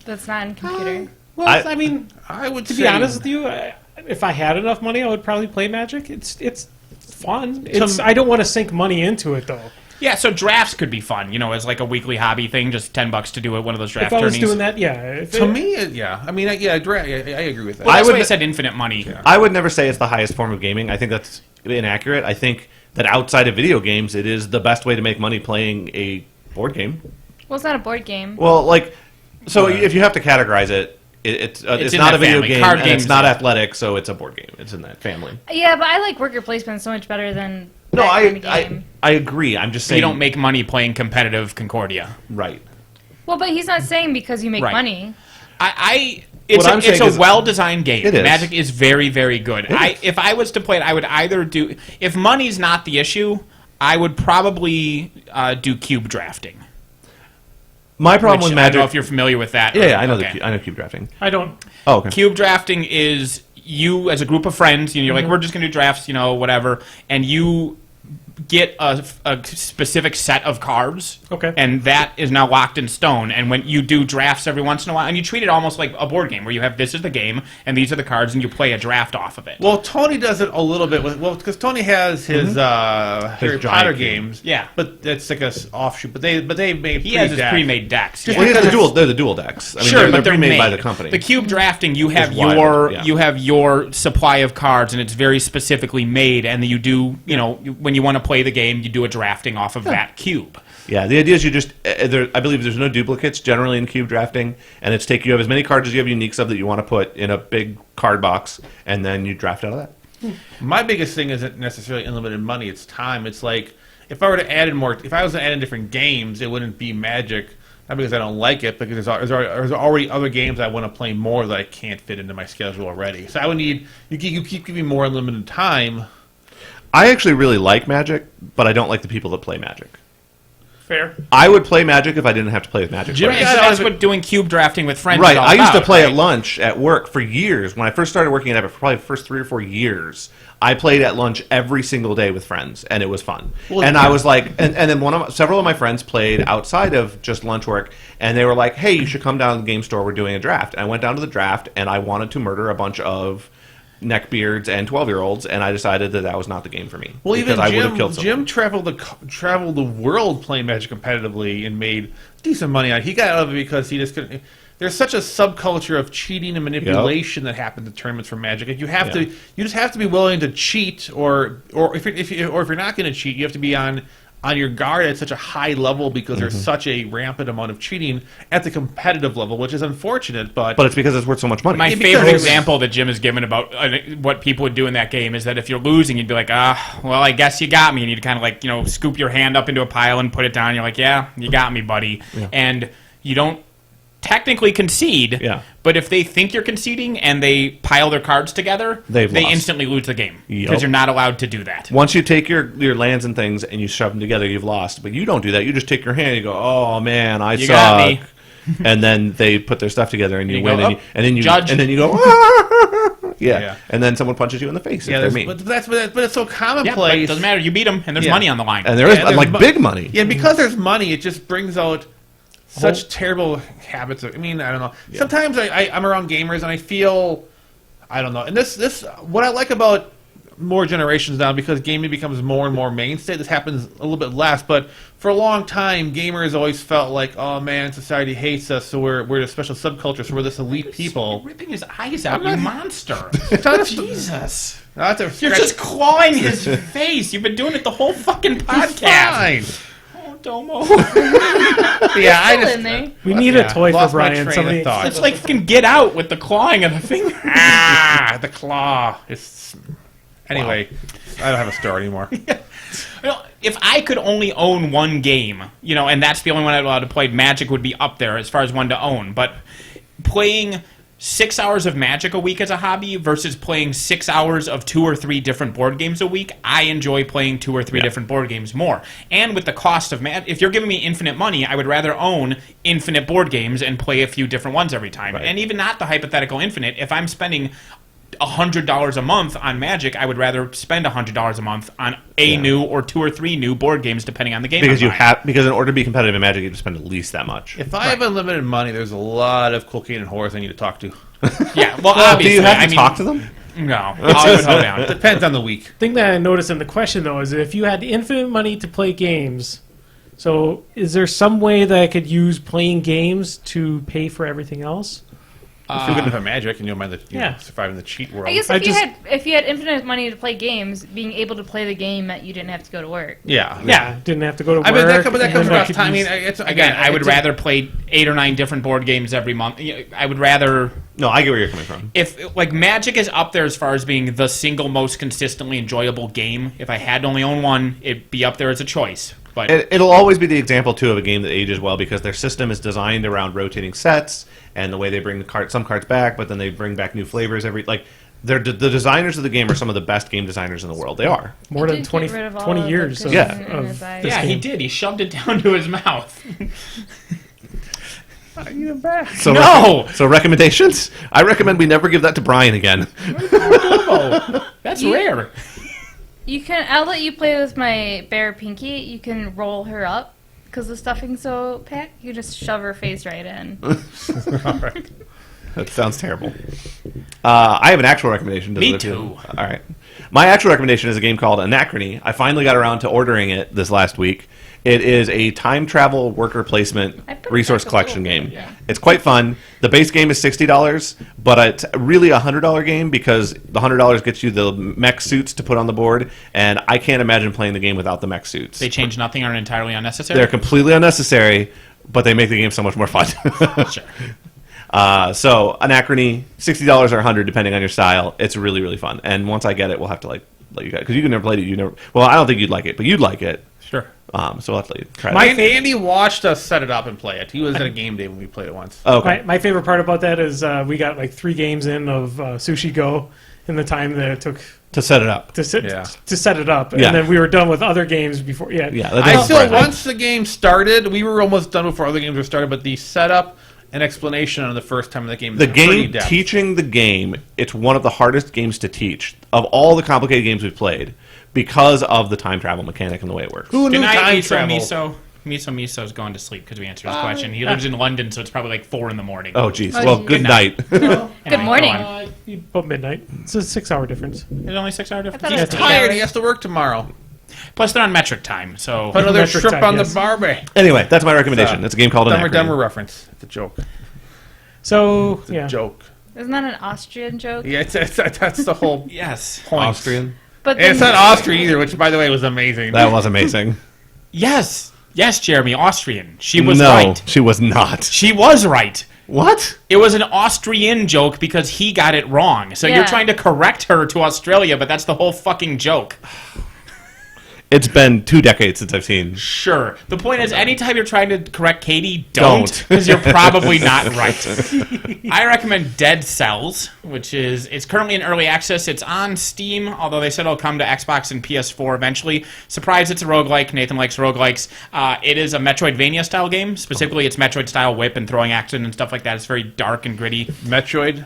That's not in computer. Well, I mean, I would to say, be honest with you, if I had enough money, I would probably play Magic. It's fun. I don't want to sink money into it, though. Yeah, so drafts could be fun, as like a weekly hobby thing, just $10 to do it, one of those draft If I was tourneys. doing that, yeah. To me, yeah. I mean, I agree with that. Well, that's would- why I said infinite money. Yeah. I would never say it's the highest form of gaming. I think that's inaccurate. I think that outside of video games, it is the best way to make money playing a board game. Well, it's not a board game. Well, so if you have to categorize it, it's in not that a video family. game, Card and it's games, not yeah. athletic, so it's a board game. It's in that family. Yeah, but I like worker placement so much better than No, that kind of I game. agree. I'm just So saying. you don't make money playing competitive Concordia. right. Well, but he's not saying because you make Right. money. It's What I'm it's saying a is- well-designed game. It is. Magic is very, very good. If I was to play it, I would either do... If money's not the issue, I would probably do cube drafting. My problem Which, with I don't Magic. know if you're familiar with that. yeah, I know Okay. I know cube drafting. I don't. Oh, okay. Cube drafting is you as a group of friends, you're like, we're just going to do drafts, whatever, and you get a specific set of cards. Okay. And that is now locked in stone. And when you do drafts every once in a while, and you treat it almost like a board game, where you have this is the game, and these are the cards, and you play a draft off of it. Well, Tony does it a little bit because Tony has his Harry giant Potter cube. games. Yeah. but that's like a offshoot. But they made He has his pre-deck. pre-made decks. Just Well, he has because they're the dual decks. I mean, Sure, but they're they're pre-made made by the company. The cube drafting, you have It's wild, your yeah. you have your supply of cards, and it's very specifically made. And then you do, when you want to play the game, you do a drafting off of that cube. Yeah, the idea is you just. I believe there's no duplicates generally in cube drafting, and it's you have as many cards as you have uniques of that you want to put in a big card box, and then you draft out of that. My biggest thing isn't necessarily unlimited money; it's time. It's like if I were to add in more, if I was to add in different games, it wouldn't be Magic. Not because I don't like it, because there's already other games I want to play more that I can't fit into my schedule already. So I would need you keep giving more unlimited time. I actually really like Magic, but I don't like the people that play Magic. Fair. I would play Magic if I didn't have to play with Magic Jim- players. So Yeah, that's but- what doing cube drafting with friends Right, is all I used to about, play right? at lunch at work for years. When I first started working at it, for probably the first 3 or 4 years, I played at lunch every single day with friends, and it was fun. Well, and yeah. I was like, and then several of my friends played outside of just lunch work, and they were like, "Hey, you should come down to the game store. We're doing a draft." And I went down to the draft, and I wanted to murder a bunch of neckbeards and 12-year-olds, and I decided that was not the game for me. Well, even because I would have killed Jim someone. traveled the world playing Magic competitively and made decent money on it. He got out of it because he just couldn't. There's such a subculture of cheating and manipulation that happens in tournaments for Magic. You have to, you just have to be willing to cheat, or if you're not going to cheat, you have to be on your guard at such a high level because there's such a rampant amount of cheating at the competitive level, which is unfortunate. But But it's because it's worth so much money. My Yeah, favorite because- example that Jim has given about what people would do in that game is that if you're losing, you'd be like, well, I guess you got me. And you'd kind of like, scoop your hand up into a pile and put it down. You're like, yeah, you got me, buddy. And you don't technically concede, Yeah. but if they think you're conceding and they pile their cards together, They've they lost. instantly lose the game because Yup. you're not allowed to do that. Once you take your lands and things and you shove them together, you've lost. But you don't do that. You just take your hand and you go, "Oh man, I You suck." got me. And then they put their stuff together and you You win, go, and, and then you judge. and then you go, "Ah!" yeah. Yeah. And then someone punches you in the face. yeah, if they're mean. but it's so Yeah, but commonplace. it doesn't matter. You beat them, and there's Yeah. money on the line. And there is Yeah, there's like mo- big money. Yeah, because there's money, it just brings out such terrible habits. I mean, I don't know. Sometimes I'm around gamers and I feel, I don't know. And this what I like about more generations now, because gaming becomes more and more mainstay. This happens a little bit less, but for a long time, gamers always felt like, oh man, society hates us, so we're a special subculture, so we're this elite people. You're ripping his eyes out, you monster. Jesus. That's a You're just clawing his face. You've been doing it the whole fucking podcast. fine. Oh, Domo. Yeah, I Still just in there. We need yeah, a toy for lost my Brian. train of Somebody. thought. It's like fucking Get Out with the clawing of the finger. the claw. It's anyway. I don't have a story anymore. If I could only own one game, and that's the only one I'd allowed to play, Magic would be up there as far as one to own. But playing 6 hours of Magic a week as a hobby versus playing 6 hours of 2 or 3 different board games a week, I enjoy playing 2 or 3 different board games more. And with the cost of if you're giving me infinite money, I would rather own infinite board games and play a few different ones every time. Right. And even not the hypothetical infinite, if I'm spending $100 a month on Magic, I would rather spend $100 a month on new or 2 or 3 new board games, depending on the game. because I'm you buying. have in order to be competitive in Magic, you have to spend at least that much. If I have unlimited money, there's a lot of cocaine and whores I need to talk to. Yeah, well, Do obviously, you have to I mean, talk to them? No, I would hold down. Depends on the week. thing that I noticed in the question though is if you had infinite money to play games, So, is there some way that I could use playing games to pay for everything else? If you're good enough at Magic and you don't mind Yeah. surviving the cheat world. I guess I if you had infinite money to play games, being able to play the game meant you didn't have to go to work. Yeah. Yeah, didn't have to go to work. I mean, that comes and then I across could time. I mean, use- it's, Again, I would it's a- rather play 8 or 9 different board games every month. I would rather... No, I get where you're coming from. If like Magic is up there as far as being the single most consistently enjoyable game, if I had to only own one, it'd be up there as a choice. But It'll always be the example too of a game that ages well because their system is designed around rotating sets and the way they bring some cards back, but then they bring back new flavors the designers of the game are some of the best game designers in the world. They are. more He than did 20, get rid of all 20 of the years of, cushion Yeah. in his eyes. this yeah, he game. did. He shoved it down to his mouth. So No! So recommendations? I recommend we never give that to Brian again. That's You- rare. You can. I'll let you play with my bear Pinky. You can roll her up because the stuffing's so packed. You just shove her face right in. That sounds terrible. I have an actual recommendation. Me Does it too. All right. My actual recommendation is a game called Anachrony. I finally got around to ordering it this last week. It is a time travel worker placement I put resource back a collection little game. bit, yeah. It's quite fun. The base game is $60, but it's really a $100 game because the $100 gets you the mech suits to put on the board, and I can't imagine playing the game without the mech suits. They change nothing or are entirely unnecessary. They're completely unnecessary, but they make the game so much more fun. Sure. So Anachrony, $60 or $100 depending on your style. It's really, really fun. And once I get it, we'll have to let you guys, because you never played it. You never. Well, I don't think you'd like it, but you'd like it. Sure. So we'll have to let you try Andy watched us set it up and play it. He was at a game day when we played it once. Okay. My favorite part about that is we got like 3 games in of Sushi Go in the time that it took To set it up. to set it up, Yeah. and then we were done with other games before. Yeah, Yeah. That I doesn't still, surprise me. once the game started, we were almost done before other games were started, but the setup and explanation on the first time of the game is The pretty game, depth. teaching the game, it's one of the hardest games to teach of all the complicated games we've played because of the time travel mechanic and the way it works. Who Good knew night, time Miso travel? Miso. Miso's going to sleep because we answered his question. He lives in London, so it's probably like 4 in the morning. Oh, geez. Oh, Well, geez. good night. Anyway, Good morning. go on. about midnight. It's a 6-hour difference. There's only 6 hour difference. thought it He's was tired. He has to work tomorrow. Plus, they're on metric time, so Put another Metric strip time, on yes. the Barbie. Anyway, that's my recommendation. It's a game called Dumber Anachrony. Dumber reference. It's a joke. So It's a yeah, joke. Isn't that an Austrian joke? Yeah, that's the whole yes, point. Austrian. But And it's not Austrian either, which, by the way, was amazing. That was amazing. yes, Jeremy, Austrian. She was no, right. she was not. She was right. What? It was an Austrian joke because he got it wrong. So Yeah. you're trying to correct her to Australia, but that's the whole fucking joke. It's been 2 decades since I've seen. Sure. The point is, anytime you're trying to correct Katie, Don't. don't, because you're probably not right. I recommend Dead Cells, which it's currently in early access. It's on Steam, although they said it'll come to Xbox and PS4 eventually. Surprised it's a roguelike. Nathan likes roguelikes. It is a Metroidvania-style game. Specifically, it's Metroid-style whip and throwing action and stuff like that. It's very dark and gritty. Metroid.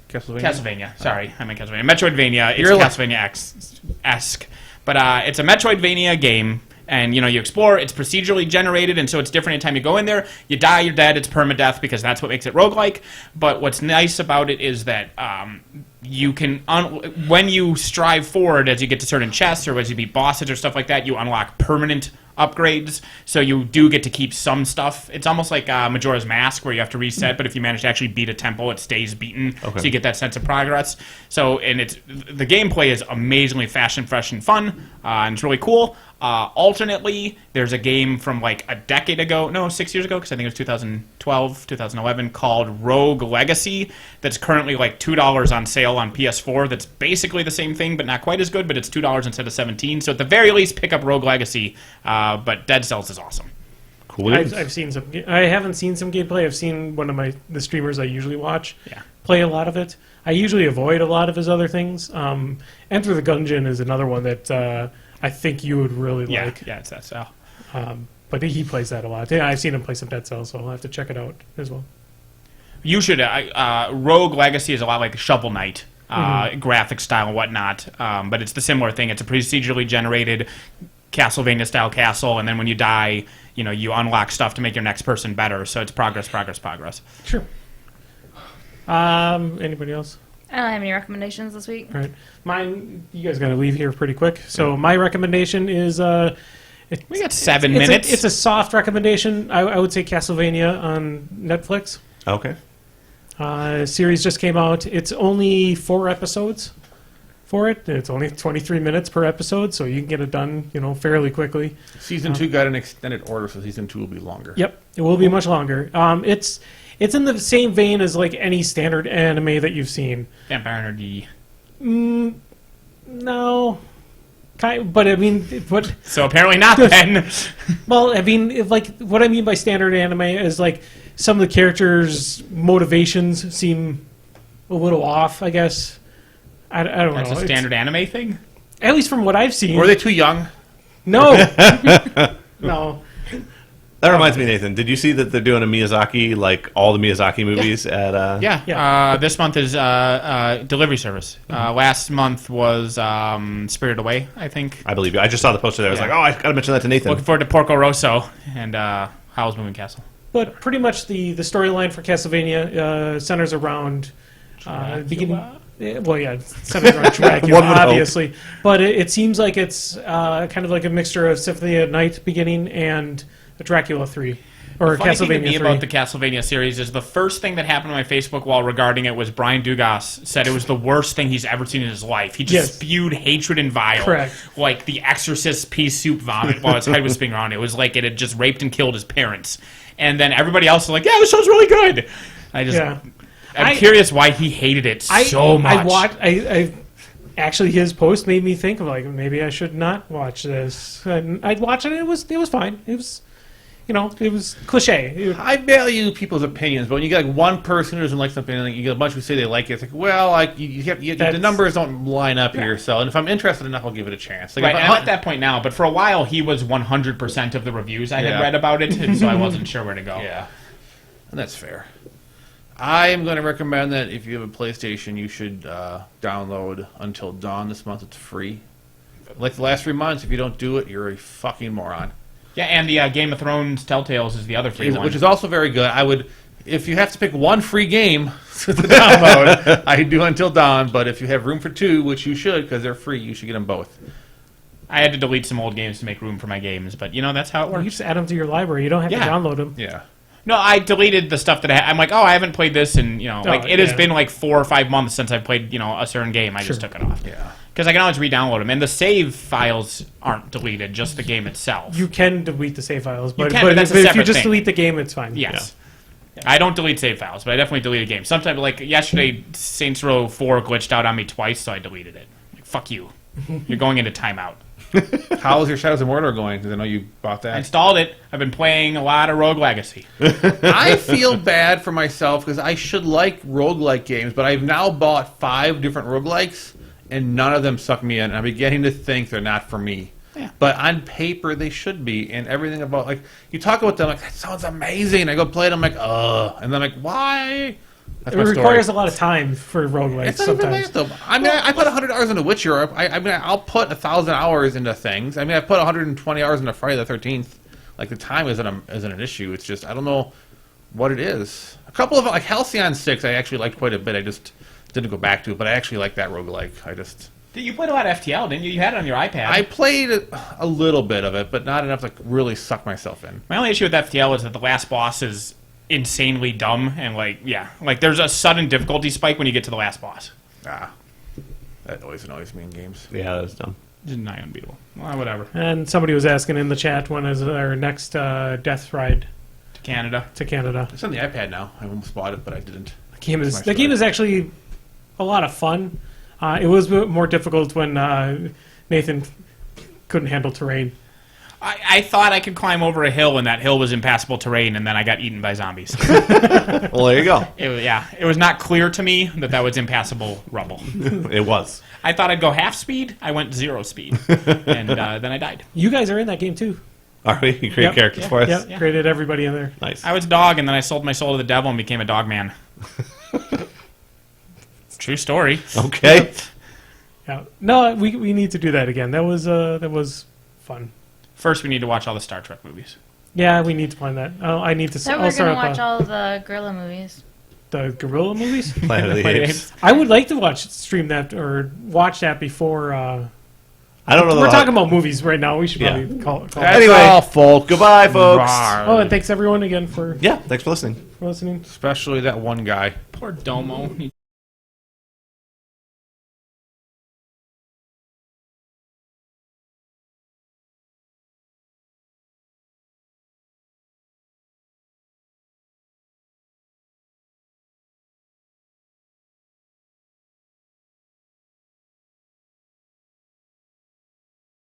Castlevania. Sorry, I meant Castlevania. Metroidvania. It's You're like- Castlevania-esque. But it's a Metroidvania game, and you explore. It's procedurally generated, and so it's different anytime you go in there. You die, you're dead. It's permadeath because that's what makes it roguelike. But what's nice about it is that you can, when you strive forward as you get to certain chests or as you beat bosses or stuff like that, you unlock permanent upgrades, so you do get to keep some stuff. It's almost like Majora's Mask, where you have to reset, but if you manage to actually beat a temple, it stays beaten, so you get that sense of progress. So, and the gameplay is amazingly fast and fresh and fun, and it's really cool. Alternately, there's a game from like a decade ago, no, 6 years ago, because I think it was 2012, 2011, called Rogue Legacy, that's currently like $2 on sale on PS4. That's basically the same thing, but not quite as good, but it's $2 instead of $17. So at the very least, pick up Rogue Legacy, but Dead Cells is awesome. Cool. I've seen some. I haven't seen some gameplay. I've seen one of the streamers I usually watch Yeah. play a lot of it. I usually avoid a lot of his other things. Enter the Gungeon is another one that I think you would really like. Yeah, it's that style. But he plays that a lot. Yeah, I've seen him play some Dead Cells, so I'll have to check it out as well. You should. Rogue Legacy is a lot like Shovel Knight, graphic style and whatnot, but it's the similar thing. It's a procedurally generated Castlevania style castle, and then when you die, you unlock stuff to make your next person better. So it's progress. Sure. Anybody else? I don't have any recommendations this week. All right. Mine, you guys got to leave here pretty quick. So my recommendation is We got 7 minutes. It's a soft recommendation. I would say Castlevania on Netflix. Okay. Series just came out. It's only 4 episodes for it. It's only 23 minutes per episode, so you can get it done, fairly quickly. Season 2 got an extended order, so Season 2 will be longer. Yep, it will be much longer. It's in the same vein as like any standard anime that you've seen. Vampire Energy. No. But I mean, So apparently not then. well, I mean, what I mean by standard anime is like some of the characters' motivations seem a little off, I guess. I don't know. That's a standard anime thing? At least from what I've seen. Were they too young? No. No. That reminds me, Nathan. Did you see that they're doing a Miyazaki, like all the Miyazaki movies at? Yeah. This month is delivery service. Last month was Spirited Away, I think. I believe you. I just saw the poster there. I was like, oh, I gotta mention that to Nathan. Looking forward to Porco Rosso and Howl's Moving Castle. But pretty much the storyline for Castlevania centers around beginning. Well, yeah, centers around Dracula, One would hope. obviously. But it seems like it's kind of like a mixture of Symphony at Night beginning and Dracula 3. Or The funny thing to Castlevania me 3. about the Castlevania series is the first thing that happened on my Facebook wall regarding it was Brian Dugas said it was the worst thing he's ever seen in his life. He just Yes. spewed hatred and vile. Correct. Like the Exorcist pea soup vomit while his head was spinning around. It was like it had just raped and killed his parents. And then everybody else was like, yeah, this show's really good. I'm curious why he hated it so much. I actually, his post made me think of like maybe I should not watch this. And I'd watch it. And it was fine. It was, it was cliche. I value people's opinions, but when you get like one person who doesn't like something, and you get a bunch who say they like it, it's like, well, like the numbers don't line up here. So, and if I'm interested enough, I'll give it a chance. Like, Right, and I'm at that point now, but for a while he was 100% of the reviews I had read about it, and so I wasn't sure where to go. Yeah, and that's fair. I am going to recommend that if you have a PlayStation, you should download Until Dawn this month. It's free. Like the last 3 months, if you don't do it, you're a fucking moron. Yeah, and the Game of Thrones Telltales is the other free one. Which is also very good. I would, if you have to pick one free game to download, I do Until Dawn, but if you have room for 2, which you should, because they're free, you should get them both. I had to delete some old games to make room for my games, but that's how it You works. just add them to your library. You don't have to download them. Yeah. No, I deleted the stuff that I'm like, I haven't played this, and it has been like 4 or 5 months since I've played a certain game. I just took it off. Yeah. Because I can always re-download them, and the save files aren't deleted, just the game itself. You can delete the save files, but can, but that's a if you separate just thing. delete the game, it's fine. Yes. Yeah. I don't delete save files, but I definitely delete a game. Sometimes, like yesterday, Saints Row 4 glitched out on me twice, so I deleted it. Like, fuck you. You're going into timeout. How is your Shadows of Mordor going? Because I know you bought I that. installed it. I've been playing a lot of Rogue Legacy. I feel bad for myself because I should like roguelike games, but I've now bought 5 different roguelikes, and none of them suck me in. I'm beginning to think they're not for me. Yeah. But on paper, they should be. And everything about, like, you talk about them, like, that sounds amazing. I go play it, I'm like, ugh. And then I'm like, why? That's It my requires story. a lot of time for roguelikes It's not even sometimes. that, though. I mean, I put 100 hours into Witcher. I mean, I'll put 1,000 hours into things. I mean, I put 120 hours into Friday the 13th. Like, the time isn't an issue. It's just, I don't know what it is. A couple of, like, Halcyon 6, I actually liked quite a bit. I just didn't go back to it, but I actually like that roguelike. You played a lot of FTL, didn't you? You had it on your iPad. I played a little bit of it, but not enough to really suck myself in. My only issue with FTL is that the last boss is insanely dumb, and there's a sudden difficulty spike when you get to the last boss. That always annoys me in games. Yeah, that's dumb. It's nigh unbeatable. Well, whatever. And somebody was asking in the chat when is our next death ride To Canada. to Canada. It's on the iPad now. I almost bought it, but I didn't. The game is actually a lot of fun. It was a bit more difficult when Nathan couldn't handle terrain. I thought I could climb over a hill, and that hill was impassable terrain, and then I got eaten by zombies. Well, there you go. It was not clear to me that was impassable rubble. It was. I thought I'd go half speed. I went 0 speed, and then I died. You guys are in that game too. Are we? You create characters for us? Yep, Yeah. created everybody in there. Nice. I was a dog, and then I sold my soul to the devil and became a dog man. True story. Okay. Yeah. No, we need to do that again. That was fun. First, we need to watch all the Star Trek movies. Yeah, we need to plan that. I need to. So I'll we're start gonna up watch all the gorilla movies. the gorilla movies. Planet of the Planet of the Apes. I would like to stream that or watch that before. I don't know. We're talking about movies right now. We should probably call it. That's Anyway. all, folks. Goodbye, folks. Rawr. Oh, and thanks everyone again for Yeah, thanks for listening. listening. Especially that one guy. Poor Domo.